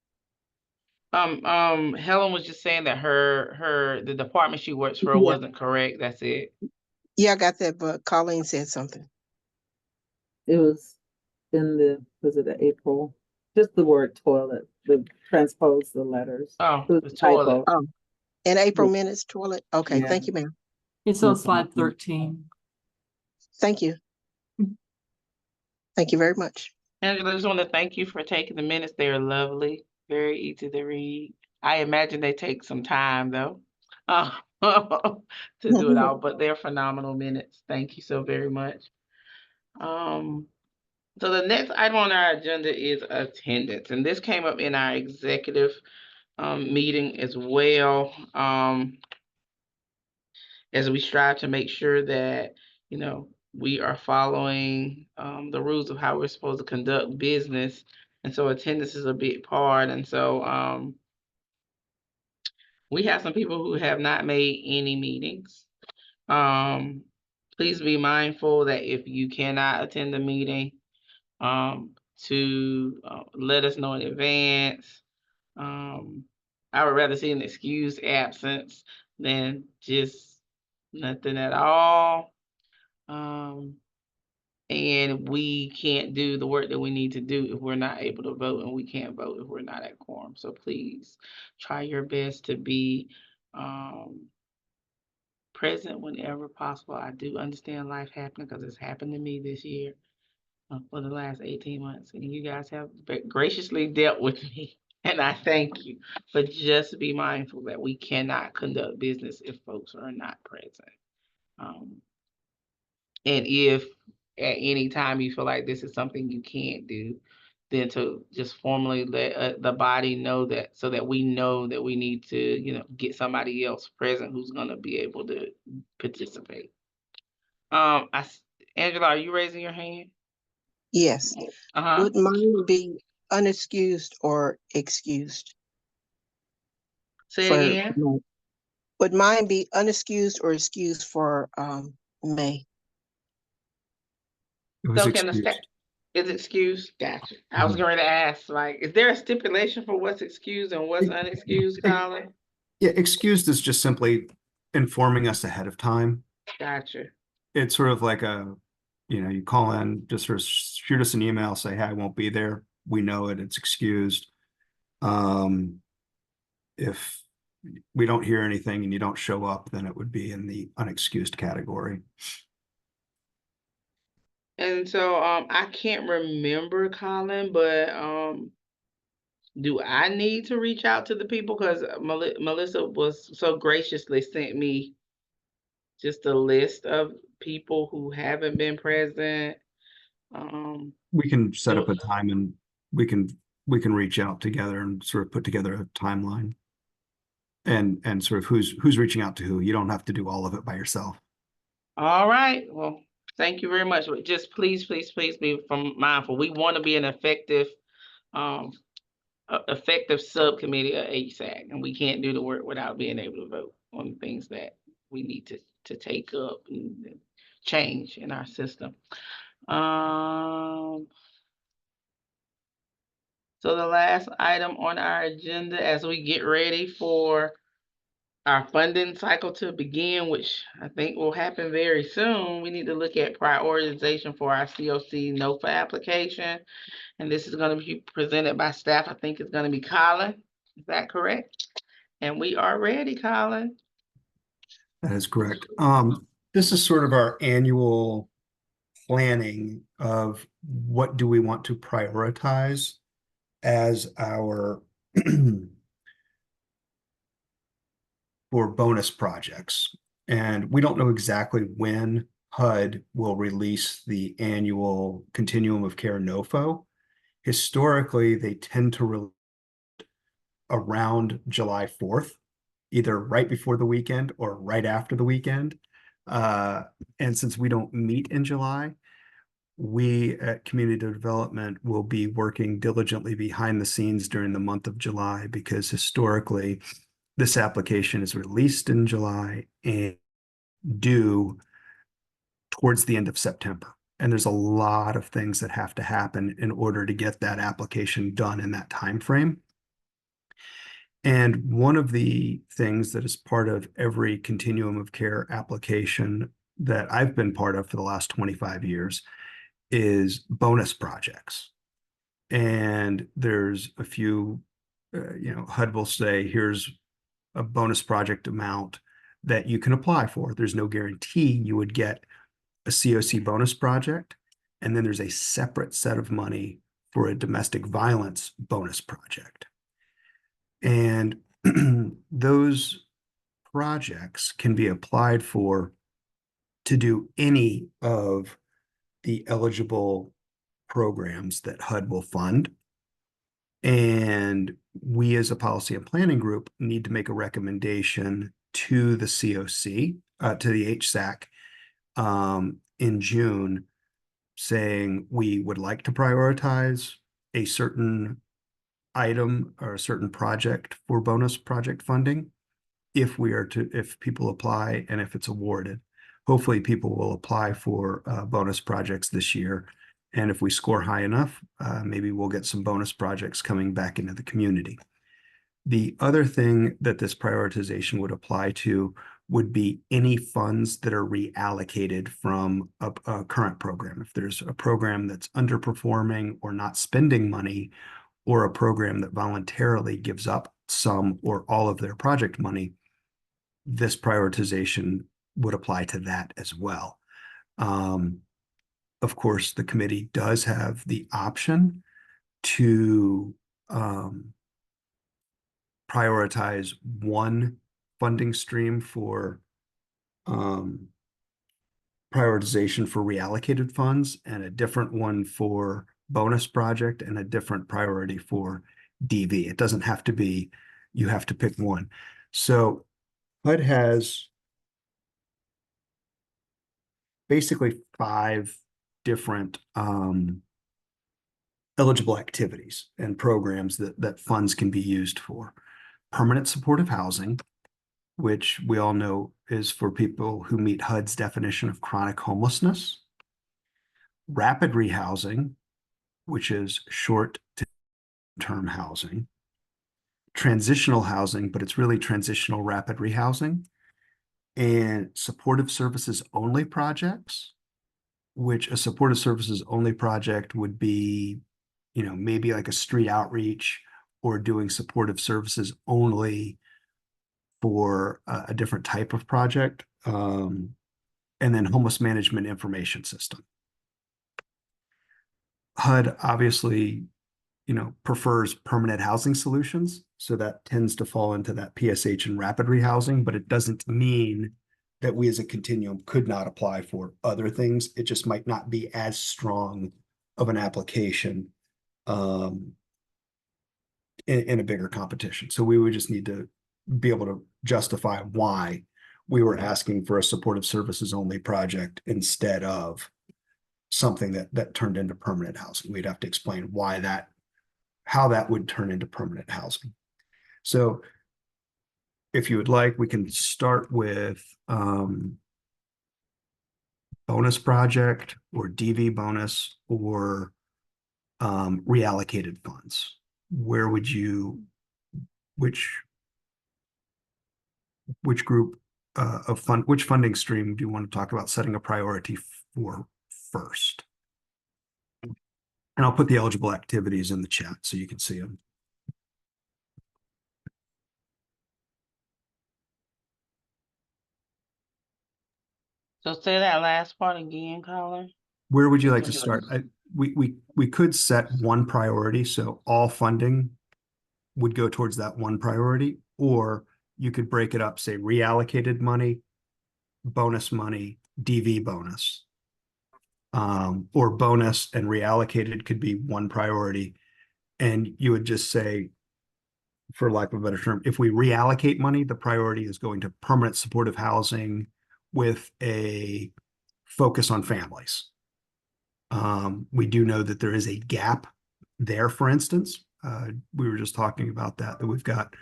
Helen was just saying that the department she works for
Yeah.
wasn't correct. That's it.
Yeah, I got that, but Colleen said something.
It was was it the April? Just the word toilet, transpose the letters.
Oh,
It was
the
a typo.
toilet.
Oh, in April
Yeah.
minutes, toilet. Okay,
Yeah.
thank you, ma'am.
It's on slide 13.
Thank you. Thank you very much.
Angela, I just want to thank you for taking the minutes. They are lovely, very easy to read. I imagine they take some time though, to do it all, but they're phenomenal minutes. Thank you so very much. So the next item on our agenda is attendance, and this came up in our executive meeting as well. As we strive to make sure that, you know, we are following the rules of how we're supposed to conduct business. And so attendance is a big part. And so we have some people who have not made any meetings. Please be mindful that if you cannot attend the meeting, to let us know in advance. I would rather see an excused absence than just nothing at all. And we can't do the work that we need to do if we're not able to vote, and we can't vote if we're not at quorum. So please try your best to be present whenever possible. I do understand life happening because it's happened to me this year for the last 18 months, and you guys have graciously dealt with me. And I thank you, but just be mindful that we cannot conduct business if folks are not present. And if at any time you feel like this is something you can't do, then to just formally let the body know that, so that we know that we need to, you know, get somebody else present who's going to be able to participate. Angela, are you raising your hand?
Yes. Would mine be unexcused or excused?
Say it again.
May? Would mine be unexcused or excused for May?
It was
So can the
excused.
is excused? Gotcha. I was going to ask, like, is there a stipulation for what's excused and what's unexcused, Colin?
Yeah, excused is just simply informing us ahead of time.
Gotcha.
It's sort of like you call in, just sort of shoot us an email, say, hey, I won't be there. We know it, it's excused. If we don't hear anything and you don't show up, then it would be in the unexcused category.
And so I can't remember, Colin, but do I need to reach out to the people? Because Melissa was so graciously sent me just a list of people who haven't been present.
We can set up a time and we can reach out together and sort of put together a timeline and sort of who's reaching out to who. You don't have to do all of it by yourself.
All right. Well, thank you very much. But just please be mindful. We want to be an effective subcommittee of HSAC, and we can't do the work without being able to vote on things that we need to take up and change in our system. So the last item on our agenda as we get ready for our funding cycle to begin, which I think will happen very soon, we need to look at prioritization for our COC NOFA application. And this is going to be presented by staff. I think it's going to be Colin. Is that correct? And we are ready, Colin.
That is correct. This is sort of our annual planning of what do we want to prioritize as our for bonus projects. And we don't know exactly when HUD will release the annual Continuum of Care NOFO. Historically, they tend to release around July 4th, either right before the weekend or right after the weekend. And since we don't meet in July, we at Community Development will be working diligently behind the scenes during the month of July, because historically this application is released in July and due towards the end of September. And there's a lot of things that have to happen in order to get that application done in that time frame. And one of the things that is part of every continuum of care application that I've been part of for the last 25 years is bonus projects. And there's a few, HUD will say, here's a bonus project amount that you can apply for. There's no guarantee you would get a COC bonus project. And then there's a separate set of money for a domestic violence bonus project. And those projects can be applied for to do any of the eligible programs that HUD will fund. And we as a policy and planning group need to make a recommendation to the COC, to the HSAC in June, saying we would like to prioritize a certain item or a certain project for bonus project funding if people apply and if it's awarded. Hopefully people will apply for bonus projects this year. And if we score high enough, maybe we'll get some bonus projects coming back into the community. The other thing that this prioritization would apply to would be any funds that are reallocated from a current program. If there's a program that's underperforming or not spending money, or a program that voluntarily gives up some or all of their project money, this prioritization would apply to that as well. Of course, the committee does have the option to prioritize one funding stream for prioritization for reallocated funds and a different one for bonus project and a different priority for DV. It doesn't have to be, you have to pick one. So HUD has basically 5 different eligible activities and programs that funds can be used for. Permanent supportive housing, which we all know is for people who meet HUD's definition of chronic homelessness. Rapid rehousing, which is short-term housing. Transitional housing, but it's really transitional rapid rehousing. And supportive services only projects, which a supportive services only project would be, maybe like a street outreach or doing supportive services only for a different type of project. And then homeless management information system. HUD obviously, prefers permanent housing solutions. So that tends to fall into that PSH and rapid rehousing, but it doesn't mean that we as a continuum could not apply for other things. It just might not be as strong of an application in a bigger competition. So we would just need to be able to justify why we were asking for a supportive services only project instead of something that turned into permanent housing. We'd have to explain how that would turn into permanent housing. So if you would like, we can start with bonus project or DV bonus or reallocated funds. Where would you, which group of fund, which funding stream do you want to talk about setting a priority for first? And I'll put the eligible activities in the chat so you can see them.
So say that last part again, Colin.
Where would you like to start? We could set one priority, so all funding would go towards that one priority, or you could break it up, say reallocated money, bonus money, DV bonus. Or bonus and reallocated could be one priority. And you would just say, for lack of a better term, if we reallocate money, the priority is going to permanent supportive housing with a focus on families. We do know that there is a gap there, for instance. We were just talking about that we've got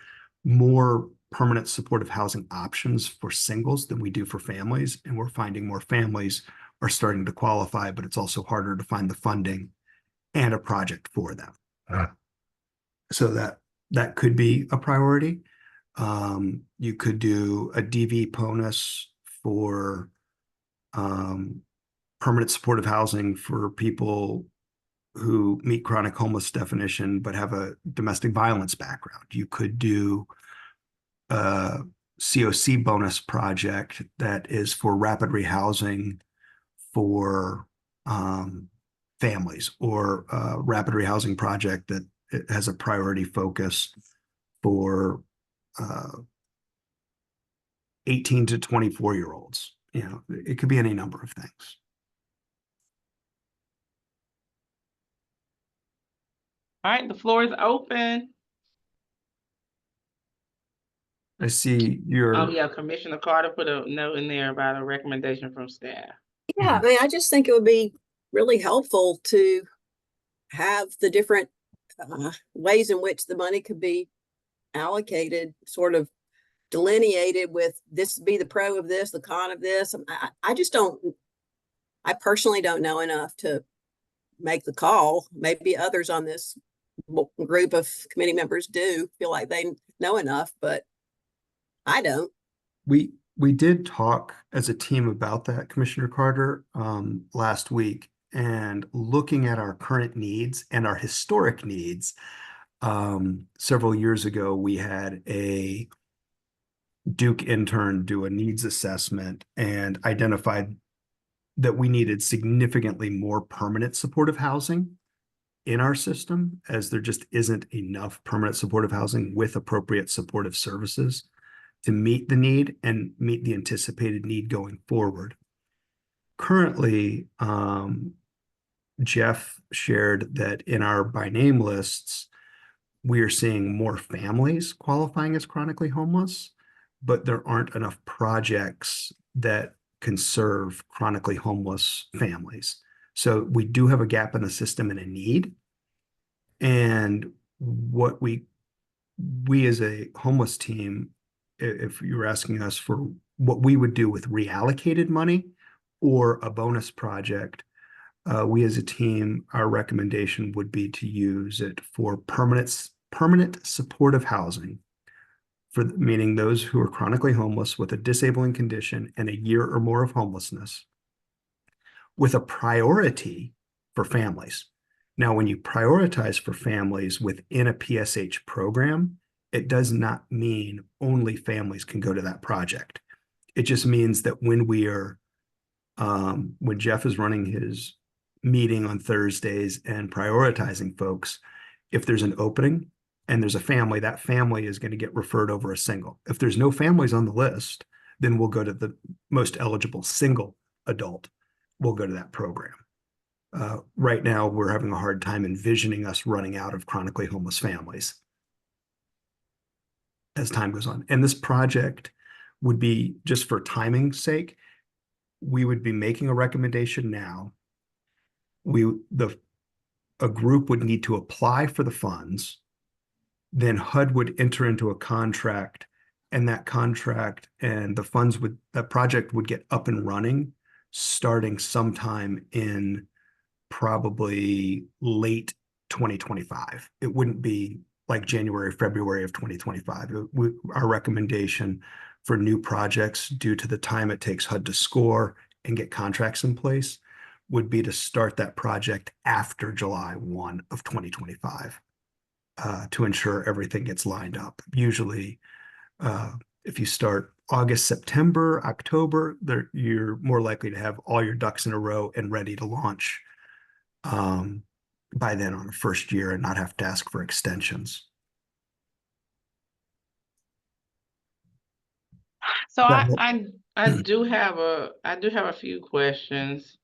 more permanent supportive housing options for singles than we do for families. And we're finding more families are starting to qualify, but it's also harder to find the funding and a project for them. So that could be a priority. You could do a DV bonus for permanent supportive housing for people who meet chronic homeless definition but have a domestic violence background. You could do a COC bonus project that is for rapid rehousing for families, or a rapid rehousing project that it has a priority focus for 18 to 24-year-olds. You know, it could be any number of things.
All right, the floor is open.
I see your.
Oh, yeah, Commissioner Carter put a note in there about a recommendation from staff.
Yeah, I mean, I just think it would be really helpful to have the different ways in which the money could be allocated, sort of delineated with this be the pro of this, the con of this. I just don't, I personally don't know enough to make the call. Maybe others on this group of committee members do feel like they know enough, but I don't.
We did talk as a team about that, Commissioner Carter, last week, and looking at our current needs and our historic needs. Several years ago, we had a Duke intern do a needs assessment and identified that we needed significantly more permanent supportive housing in our system, as there just isn't enough permanent supportive housing with appropriate supportive services to meet the need and meet the anticipated need going forward. Currently, Jeff shared that in our by name lists, we are seeing more families qualifying as chronically homeless, but there aren't enough projects that can serve chronically homeless families. So we do have a gap in the system and a need. And what we as a homeless team, if you're asking us for what we would do with reallocated money or a bonus project, we as a team, our recommendation would be to use it for permanent supportive housing, for meaning those who are chronically homeless with a disabling condition and a year or more of homelessness, with a priority for families. Now, when you prioritize for families within a PSH program, it does not mean only families can go to that project. It just means that when we are, when Jeff is running his meeting on Thursdays and prioritizing folks, if there's an opening and there's a family, that family is going to get referred over a single. If there's no families on the list, then we'll go to the most eligible single adult. We'll go to that program. Right now, we're having a hard time envisioning us running out of chronically homeless families as time goes on. And this project would be, just for timing's sake, we would be making a recommendation now. A group would need to apply for the funds. Then HUD would enter into a contract, and that contract and the funds that project would get up and running starting sometime in probably late 2025. It wouldn't be like January, February of 2025. Our recommendation for new projects, due to the time it takes HUD to score and get contracts in place, would be to start that project after July 1 of 2025 to ensure everything gets lined up. Usually, if you start August, September, October, you're more likely to have all your ducks in a row and ready to launch by then on the first year and not have to ask for extensions.
So I do have a few questions.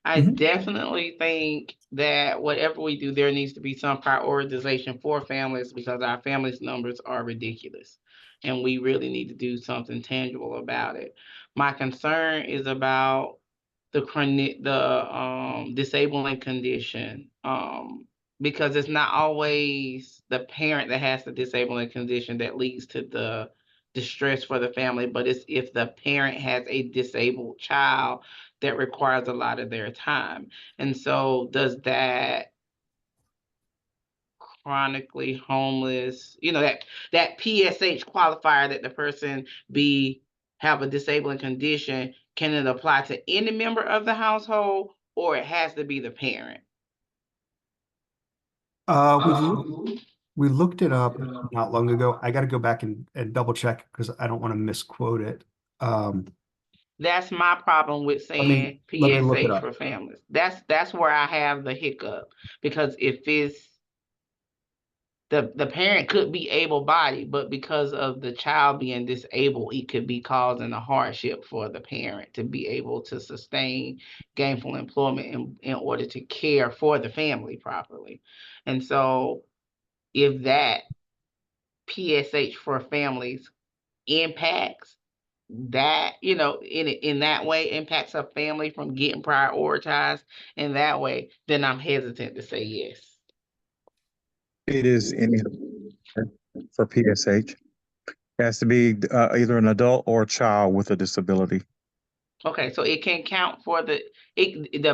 I definitely think that whatever we do, there needs to be some prioritization for families, because our families numbers are ridiculous and we really need to do something tangible about it. My concern is about the disabling condition, because it's not always the parent that has the disabling condition that leads to the distress for the family, but it's if the parent has a disabled child that requires a lot of their time. And so does that chronically homeless, that PSH qualifier that the person have a disabling condition, can it apply to any member of the household, or it has to be the parent?
We looked it up not long ago. I got to go back and double check because I don't want to misquote it.
That's my problem with saying
let me look it
PSH
up.
for families. That's where I have the hiccup, because if it's the parent could be able-bodied, but because of the child being disabled, it could be causing a hardship for the parent to be able to sustain gainful employment in order to care for the family properly. And so if that PSH for families impacts that, in that way, impacts a family from getting prioritized in that way, then I'm hesitant to say yes.
It is any for PSH. It has to be either an adult or a child with a disability.
Okay, so it can count for the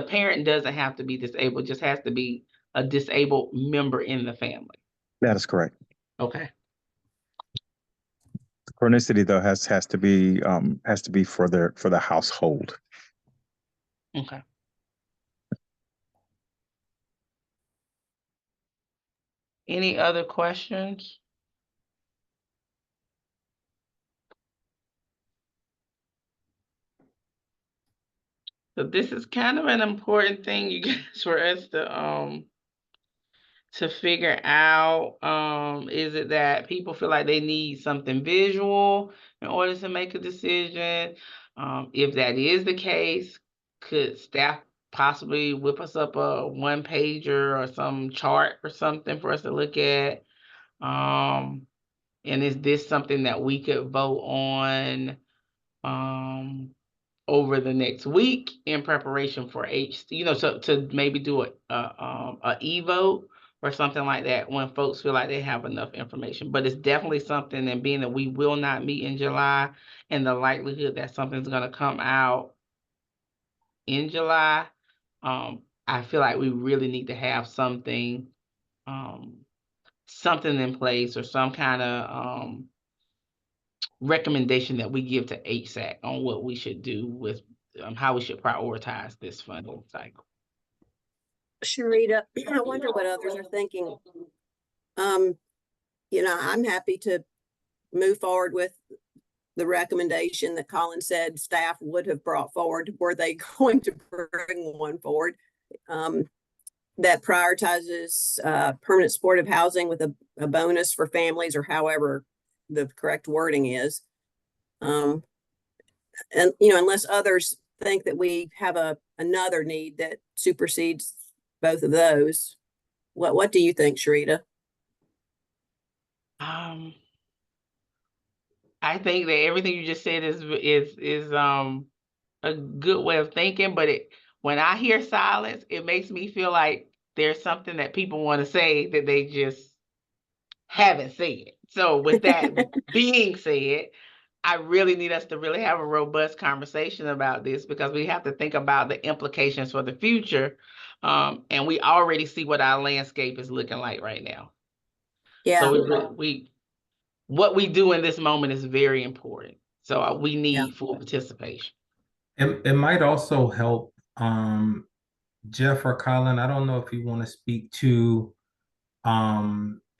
parent doesn't have to be disabled, just has to be a disabled member in the family.
That is correct.
Okay.
Chronicity though has to be for the household.
Okay. Any other questions? So this is kind of an important thing, you guys, for us to figure out. Is it that people feel like they need something visual in order to make a decision? If that is the case, could staff possibly whip us up a one-pager or some chart or something for us to look at? And is this something that we could vote on over the next week in preparation for to maybe do a e-vote or something like that when folks feel like they have enough information? But it's definitely something, and being that we will not meet in July, and the likelihood that something's going to come out in July, I feel like we really need to have something in place, or some kind of recommendation that we give to HSAC on what we should do with how we should prioritize this funding cycle.
Sharita, I wonder what others are thinking. I'm happy to move forward with the recommendation that Colin said staff would have brought forward. Were they going to bring one forward that prioritizes permanent supportive housing with a bonus for families, or however the correct wording is? And unless others think that we have another need that supersedes both of those, what do you think, Sharita?
I think that everything you just said is a good way of thinking, but when I hear silence, it makes me feel like there's something that people want to say that they just haven't said. So with that being said, I really need us to really have a robust conversation about this, because we have to think about the implications for the future. And we already see what our landscape is looking like right now.
Yeah.
So what we do in this moment is very important. So we need full participation.
It might also help, Jeff or Colin, I don't know if you want to speak to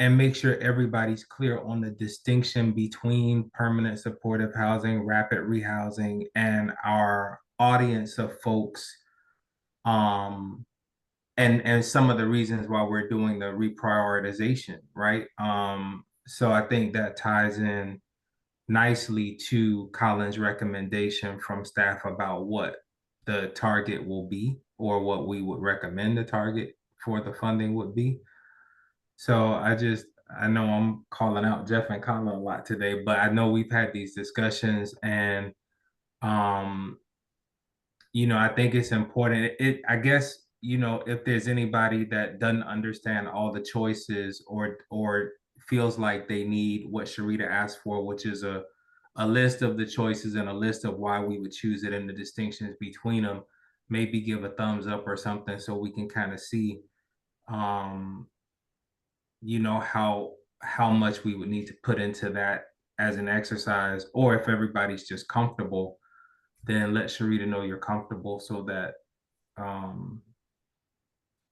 and make sure everybody's clear on the distinction between permanent supportive housing, rapid rehousing, and our audience of folks, and some of the reasons why we're doing the reprioritization, right? So I think that ties in nicely to Colin's recommendation from staff about what the target will be, or what we would recommend the target for the funding would be. So I know I'm calling out Jeff and Colin a lot today, but I know we've had these discussions, and I think it's important. I guess, if there's anybody that doesn't understand all the choices, or feels like they need what Sharita asked for, which is a list of the choices and a list of why we would choose it and the distinctions between them, maybe give a thumbs up or something so we can kind of see how much we would need to put into that as an exercise, or if everybody's just comfortable, then let Sharita know you're comfortable so that um,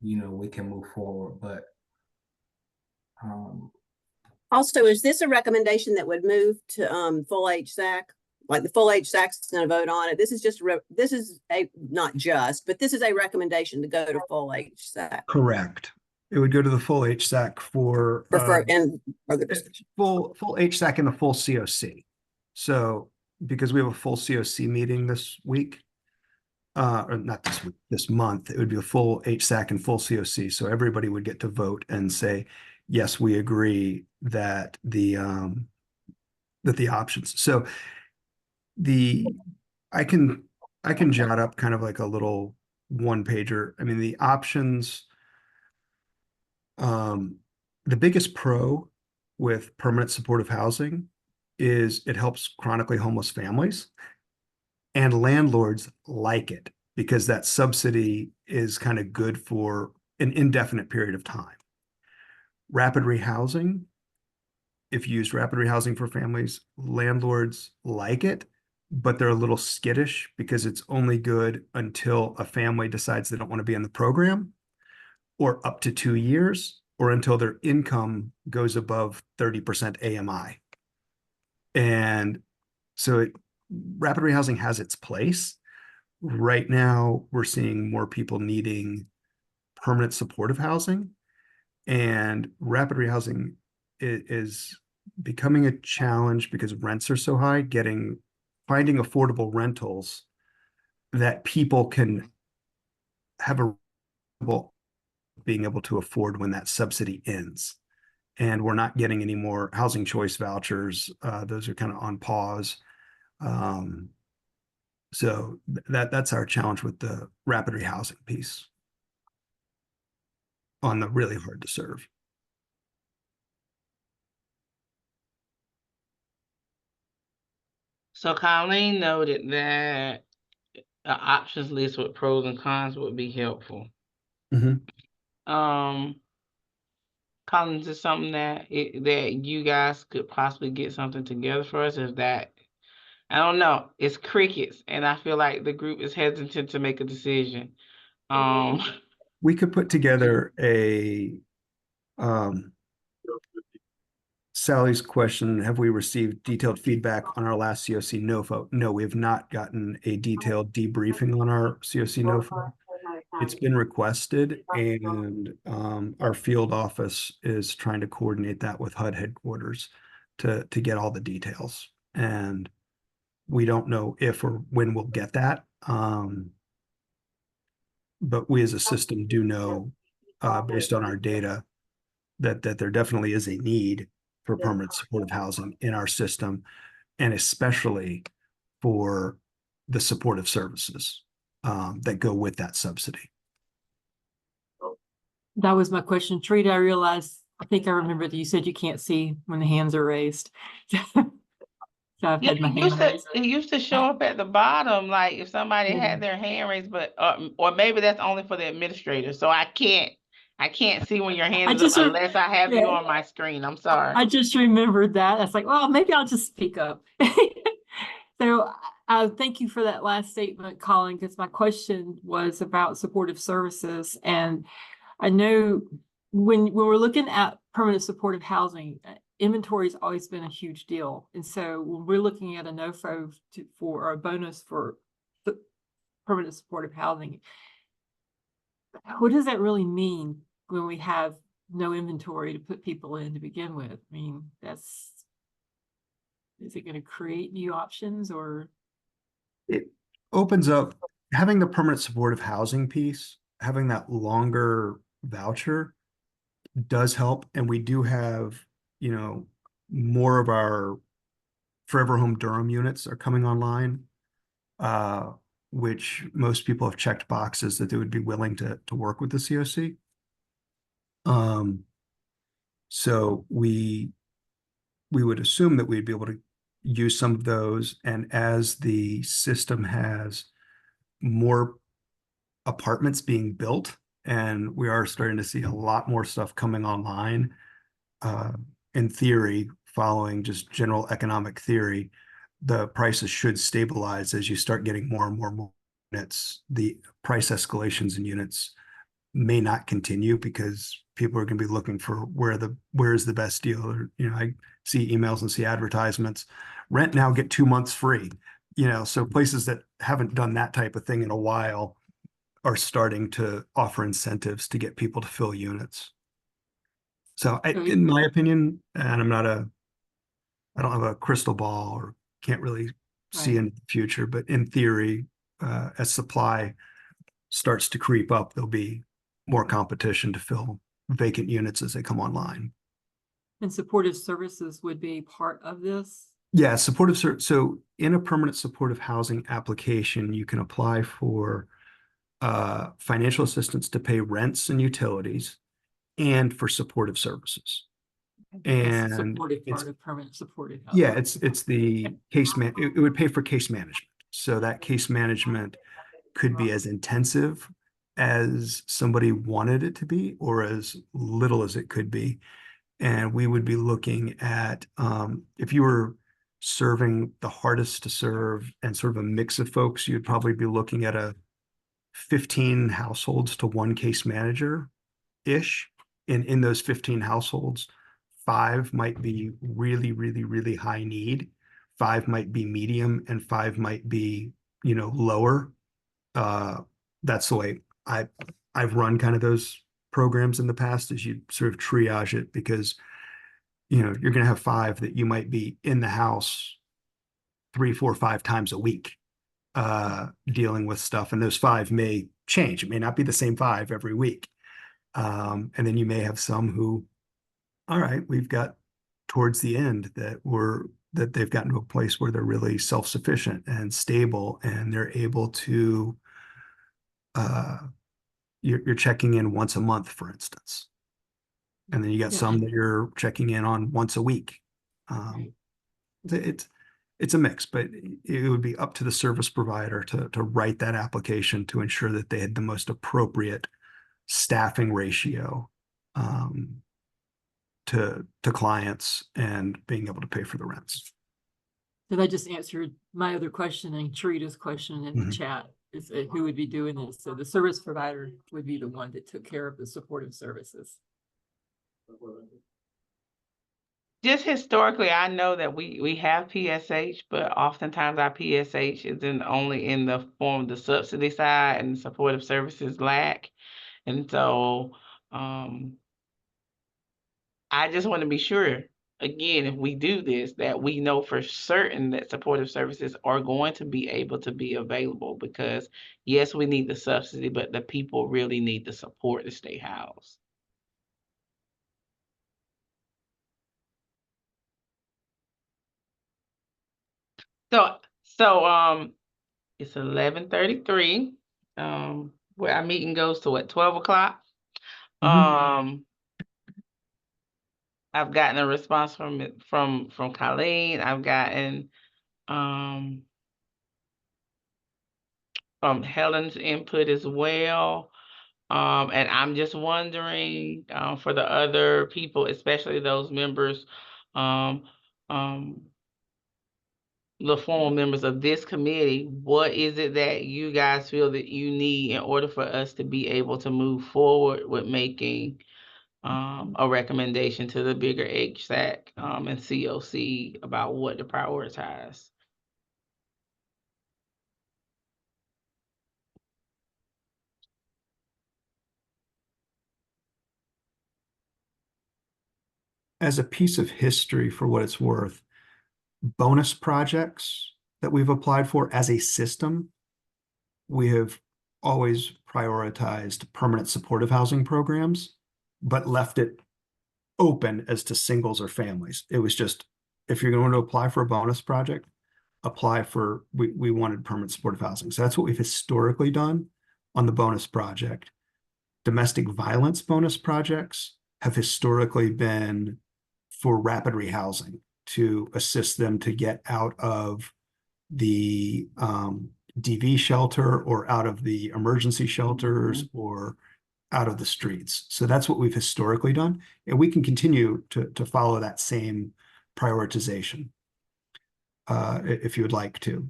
we can move forward. But
Also, is this a recommendation that would move to full HSAC? Like the full HSAC's going to vote on it. This is just this is a not just, but this is a recommendation to go to full HSAC
Correct. It would go to the full HSAC for
and further discussion.
full HSAC and the full COC. So because we have a full COC meeting this week, or not this week, this month, it would be a full HSAC and full COC. So everybody would get to vote and say, yes, we agree that the options. So I can jot up kind of like a little one pager. I mean, the options, the biggest pro with permanent supportive housing is it helps chronically homeless families, and landlords like it because that subsidy is kind of good for an indefinite period of time. Rapid rehousing, if you use rapid rehousing for families, landlords like it, but they're a little skittish because it's only good until a family decides they don't want to be in the program, or up to 2 years, or until their income goes above 30% AMI. And so rapid rehousing has its place. Right now, we're seeing more people needing permanent supportive housing, and rapid rehousing is becoming a challenge because rents are so high. Finding affordable rentals that people can have being able to afford when that subsidy ends. And we're not getting any more housing choice vouchers. Those are kind of on pause. So that's our challenge with the rapid rehousing piece on the really hard to serve.
So Colleen noted that an options list with pros and cons would be helpful. Colleen, is this something that you guys could possibly get something together for us? Is that, I don't know, it's crickets, and I feel like the group is hesitant to make a decision.
We could put together Sally's question, have we received detailed feedback on our last COC NOFO? No, we have not gotten a detailed debriefing on our COC NOFO. It's been requested, and our field office is trying to coordinate that with HUD headquarters to get all the details. And we don't know if or when we'll get that. But we as a system do know, based on our data, that there definitely is a need for permanent supportive housing in our system, and especially for the supportive services that go with that subsidy.
That was my question. Trita, I think I remember that you said you can't see when the hands are raised. So I've had my hand raised.
It used to show up at the bottom, like if somebody had their hand raised, but or maybe that's only for the administrator. So I can't see when your hand is up unless I have you on my screen. I'm sorry.
I just remembered that. I was like, well, maybe I'll just speak up. So thank you for that last statement, Colin, because my question was about supportive services. And I know when we're looking at permanent supportive housing, inventory has always been a huge deal. And so when we're looking at a NOFO or a bonus for the permanent supportive housing, what does that really mean when we have no inventory to put people in to begin with? I mean, is it going to create new options, or?
It opens up, having the permanent supportive housing piece, having that longer voucher does help. And we do have, more of our Forever Home Durham units are coming online, which most people have checked boxes that they would be willing to work with the COC. So we would assume that we'd be able to use some of those. And as the system has more apartments being built, and we are starting to see a lot more stuff coming online, in theory, following just general economic theory, the prices should stabilize as you start getting more and more units. The price escalations in units may not continue because people are going to be looking for where is the best deal. Or, I see emails and see advertisements. Rent now, get 2 months free. So places that haven't done that type of thing in a while are starting to offer incentives to get people to fill units. So in my opinion, and I don't have a crystal ball or can't really see
Right.
into the future, but in theory, as supply starts to creep up, there'll be more competition to fill vacant units as they come online.
And supportive services would be part of this?
Yeah, so in a permanent supportive housing application, you can apply for financial assistance to pay rents and utilities and for supportive services.
That's the
And
supportive
it's,
part of permanent supportive housing.
yeah, it's the it would pay for case management. So that case management could be as intensive as somebody wanted it to be or as little as it could be. And we would be looking at if you were serving the hardest to serve and sort of a mix of folks, you'd probably be looking at a 15 households to one case manager-ish. And in those 15 households, 5 might be really, really, really high need. 5 might be medium and 5 might be, lower. That's the way I've run kind of those programs in the past, is you sort of triage it because, you're going to have 5 that you might be in the house 3, 4, 5 times a week, dealing with stuff. And those 5 may change. It may not be the same 5 every week. And then you may have some who, all right, we've got towards the end that they've gotten to a place where they're really self-sufficient and stable and they're able to, you're checking in once a month, for instance. And then you got some that you're checking in on once a week. It's a mix, but it would be up to the service provider to write that application to ensure that they had the most appropriate staffing ratio to clients and being able to pay for the rents.
Did I just answer my other question and Charita's question in the chat? Is who would be doing this? So the service provider would be the one that took care of the supportive services.
Just historically, I know that we have PSH, but oftentimes our PSH isn't only in the form of the subsidy side and supportive services lack. And so I just want to be sure, again, if we do this, that we know for certain that supportive services are going to be able to be available, because yes, we need the subsidy, but the people really need the support to stay housed. So it's 11:33. Where our meeting goes to what, 12 o'clock? I've gotten a response from Colleen. I've gotten from Helen's input as well. And I'm just wondering for the other people, especially those members, the formal members of this committee, what is it that you guys feel that you need in order for us to be able to move forward with making a recommendation to the bigger HSAC and COC about what to prioritize?
As a piece of history, for what it's worth, bonus projects that we've applied for as a system, we have always prioritized permanent supportive housing programs, but left it open as to singles or families. It was just, if you're going to apply for a bonus project, we wanted permanent supportive housing. So that's what we've historically done on the bonus project. Domestic violence bonus projects have historically been for rapid rehousing to assist them to get out of the DV shelter or out of the emergency shelters or out of the streets. So that's what we've historically done, and we can continue to follow that same prioritization if you would like to,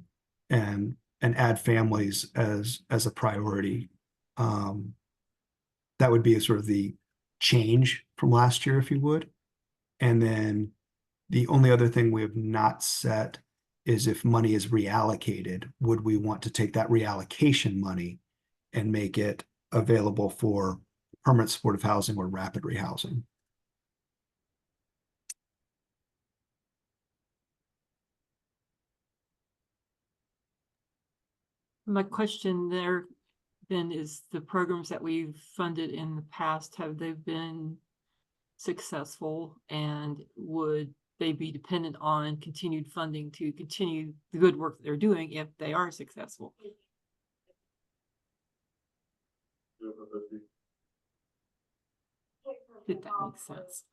and add families as a priority. That would be sort of the change from last year, if you would. And then the only other thing we have not set is if money is reallocated, would we want to take that reallocation money and make it available for permanent supportive housing or rapid rehousing?
My question there then is, the programs that we've funded in the past, have they been successful, and would they be dependent on continued funding to continue the good work that they're doing if they are successful? Did that make sense?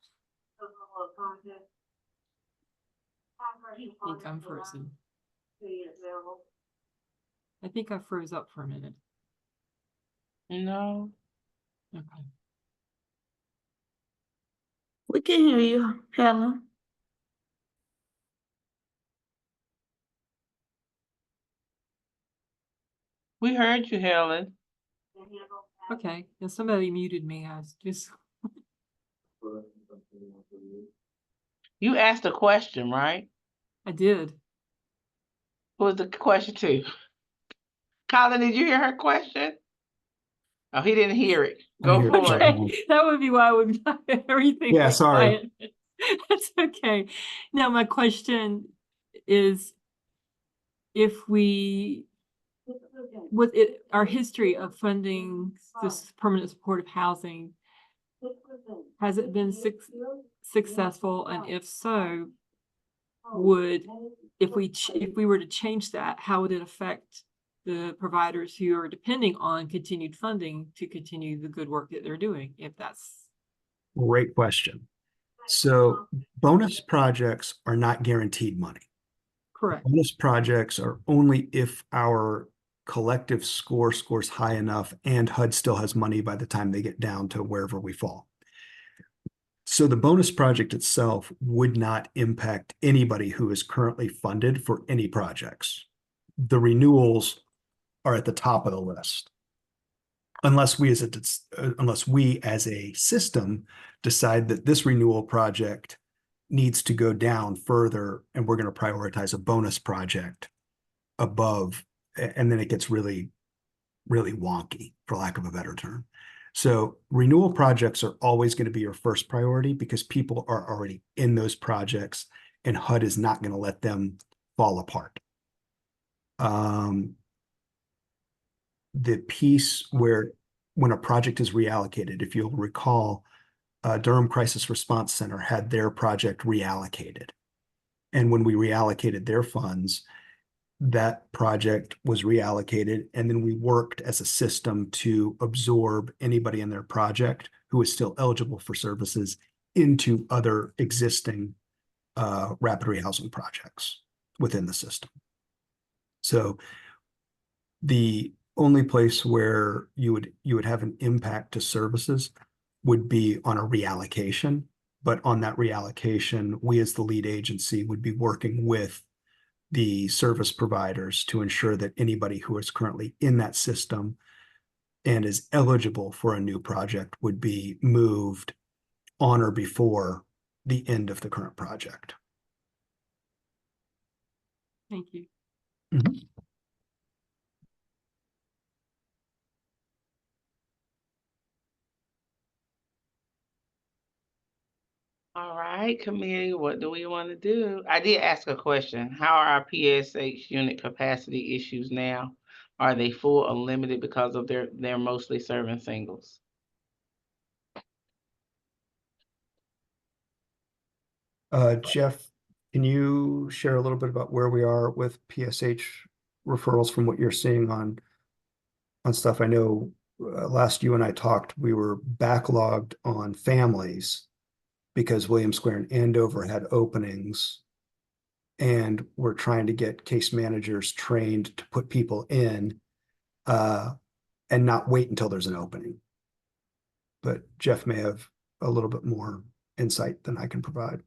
I think I'm frozen. I think I froze up for a minute.
No.
Okay.
We can hear you, Helen.
We heard you, Helen.
Okay, and somebody muted me. I was just.
You asked a question, right?
I did.
What was the question to? Colin, did you hear her question? Oh, he didn't hear it. Go
hear it,
for
sorry.
it.
Okay, that would be why would everything.
Yeah,
went
sorry.
quiet. That's okay. Now, my question is, if we, with it, our history of funding this permanent supportive housing, has it been successful? And if so, if we were to change that, how would it affect the providers who are depending on continued funding to continue the good work that they're doing, if that's.
Great question. So bonus projects are not guaranteed money.
Correct.
Bonus projects are only if our collective scores high enough and HUD still has money by the time they get down to wherever we fall. So the bonus project itself would not impact anybody who is currently funded for any projects. The renewals are at the top of the list. Unless we as a system decide that this renewal project needs to go down further and we're going to prioritize a bonus project above, and then it gets really, really wonky, for lack of a better term. So renewal projects are always going to be your first priority because people are already in those projects and HUD is not going to let them fall apart. The piece where when a project is reallocated, if you'll recall, Durham Crisis Response Center had their project reallocated. And when we reallocated their funds, that project was reallocated. And then we worked as a system to absorb anybody in their project who is still eligible for services into other existing rapid rehousing projects within the system. So the only place where you would have an impact to services would be on a reallocation. But on that reallocation, we as the lead agency would be working with the service providers to ensure that anybody who is currently in that system and is eligible for a new project would be moved on or before the end of the current project.
Thank you.
Mm-hmm.
All right, committee, what do we want to do? I did ask a question. How are our PSH unit capacity issues now? Are they full or limited because of they're mostly serving singles?
Jeff, can you share a little bit about where we are with PSH referrals from what you're seeing on stuff? I know last you and I talked, we were backlogged on families because William Square and Andover had openings, and we're trying to get case managers trained to put people in and not wait until there's an opening. but Jeff may have a little bit more insight than I can provide.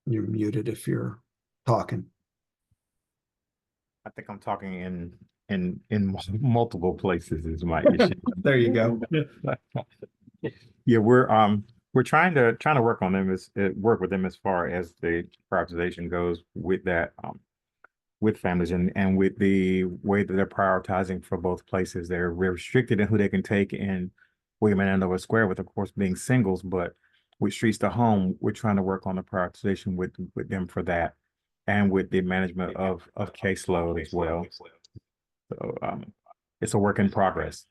You're muted if you're talking.
I think I'm talking in multiple places is my issue.
There you go.
Yeah, we're trying to work on them work with them as far as the prioritization goes with that with families and with the way that they're prioritizing for both places. They're restricted in who they can take in William and Andover Square, with of course being singles, but with Streets to Home, we're trying to work on the prioritization with them for that, and with the management of caseload as well. So it's a work in progress.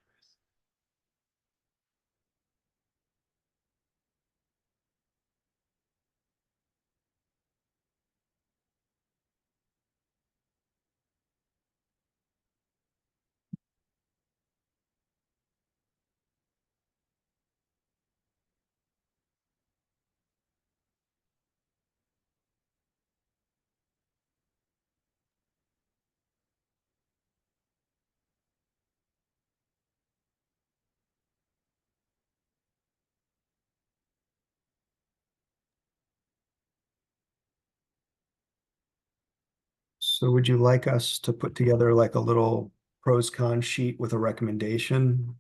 So would you like us to put together like a little pros con sheet with a recommendation?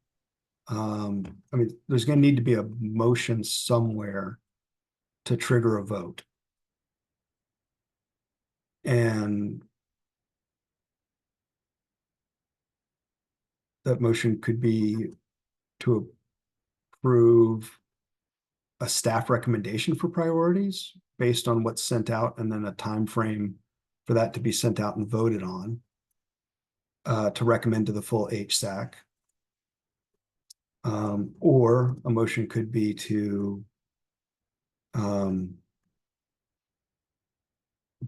I mean, there's going to need to be a motion somewhere to trigger a vote. And that motion could be to approve a staff recommendation for priorities based on what's sent out, and then a time frame for that to be sent out and voted on, to recommend to the full HSAC. Or a motion could be to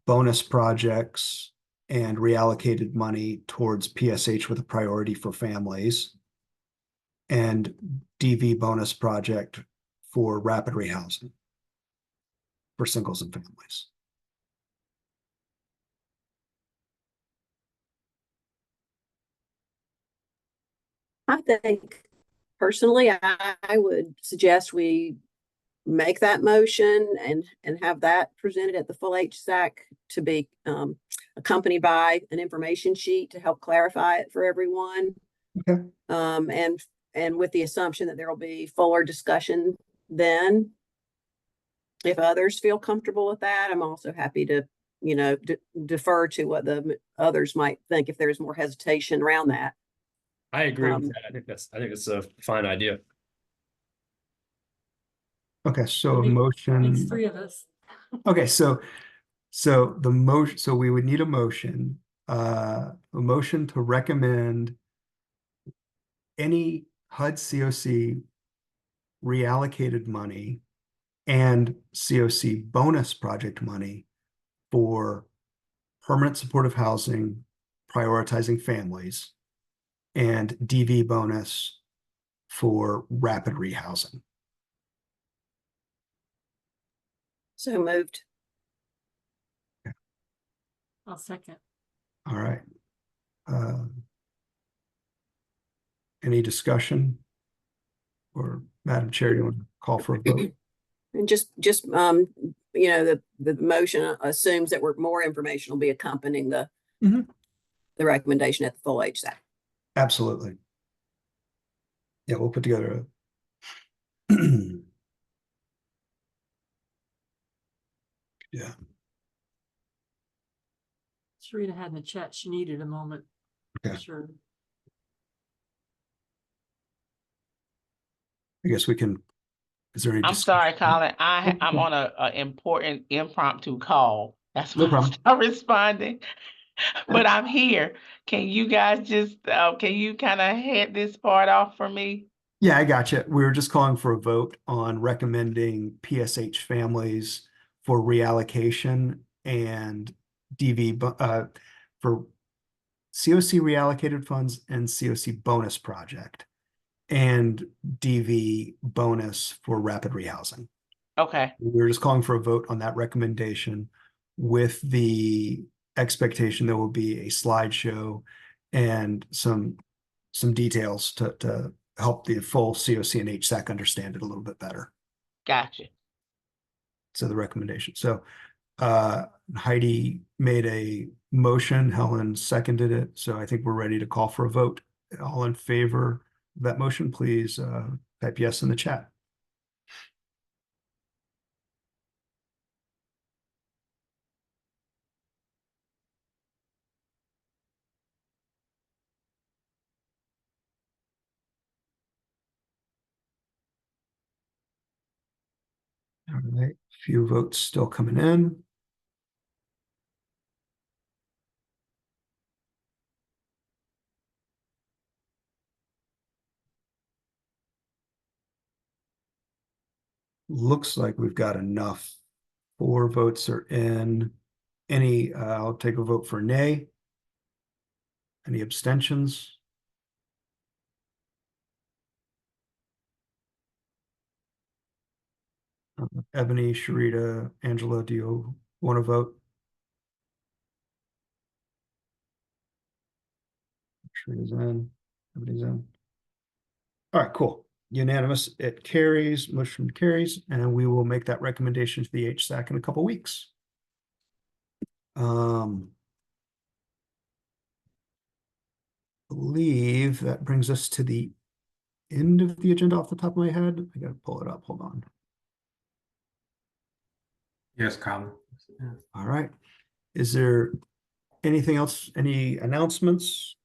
bonus projects and reallocated money towards PSH with a priority for families, and DV bonus project for rapid rehousing for singles and families.
I think personally, I would suggest we make that motion and have that presented at the full HSAC to be accompanied by an information sheet to help clarify it for everyone.
Okay.
And with the assumption that there will be fuller discussion then. If others feel comfortable with that, I'm also happy to, you know, defer to what the others might think if there's more hesitation around that.
I agree with that. I think it's a fine idea.
Okay, so a
Makes
motion.
3 of us.
Okay, so the motion, so we would need a motion to recommend any HUD COC reallocated money and COC bonus project money for permanent supportive housing, prioritizing families, and DV bonus for rapid rehousing.
So moved.
I'll second.
All right. Any discussion? Or Madam Chair, you want to call for a vote?
And just you know, the motion assumes that more information will be accompanying the recommendation at the full HSAC.
Absolutely. Yeah, we'll put together yeah.
Sharita had in the chat, she needed a moment.
Okay.
Sure.
I guess we can, is there any
I'm sorry, Colin. I'm on a important impromptu call. That's
No
why
problem.
I'm not responding. But I'm here. Can you guys just can you kind of head this part off for me?
Yeah, I got you. We were just calling for a vote on recommending PSH families for reallocation and DV for COC reallocated funds and COC bonus project, and DV bonus for rapid rehousing.
Okay.
We were just calling for a vote on that recommendation with the expectation there will be a slideshow and some details to help the full COC and HSAC understand it a little bit better.
Gotcha.
So the recommendation. So Heidi made a motion, Helen seconded it. So I think we're ready to call for a vote. All in favor of that motion, please type yes in the chat. All right, few votes still coming in. Looks like we've got enough. 4 votes are in. Any, I'll take a vote for nay. Any abstentions? Ebony, Sharita, Angela, do you want to vote? Sharita's in, everybody's in. All right, cool. Unanimous, it carries, motion carries, and we will make that recommendation to the HSAC in a couple weeks. Believe that brings us to the end of the agenda off the top of my head. I gotta pull it up, hold on.
Yes, Colin.
All right. Is there anything else, any announcements?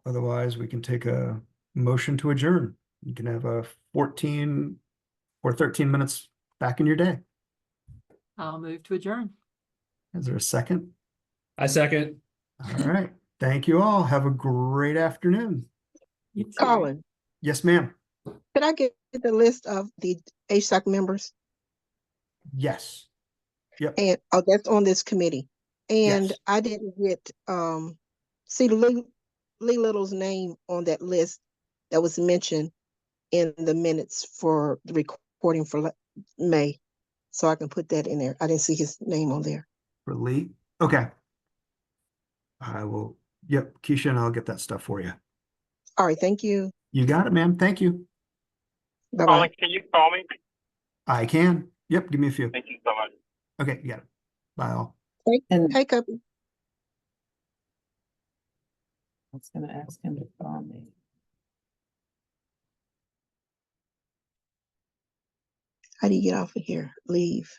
Otherwise, we can take a motion to adjourn. You can have a 14 or 13 minutes back in your day.
I'll move to adjourn.
Is there a second?
I second.
All right. Thank you all. Have a great afternoon.
You too.
Colin,
Yes, ma'am.
could I get the list of the HSAC members?
Yes. Yep.
And, oh, that's on this committee. And
Yes.
I didn't get, see Lee Little's name on that list that was mentioned in the minutes for the recording for May. So I can put that in there. I didn't see his name on there.
For Lee. Okay. I will. Yep. Keisha, and I'll get that stuff for you.
All right, thank you.
You got it, ma'am. Thank you.
Bye-bye.
Colin, can you call me?
I can. Yep. Give me a few.
Thank you so much.
Okay. You got it. Bye all.
And
Hey, Cubby.
I was gonna ask him to call me.
How do you get off of here? Leave.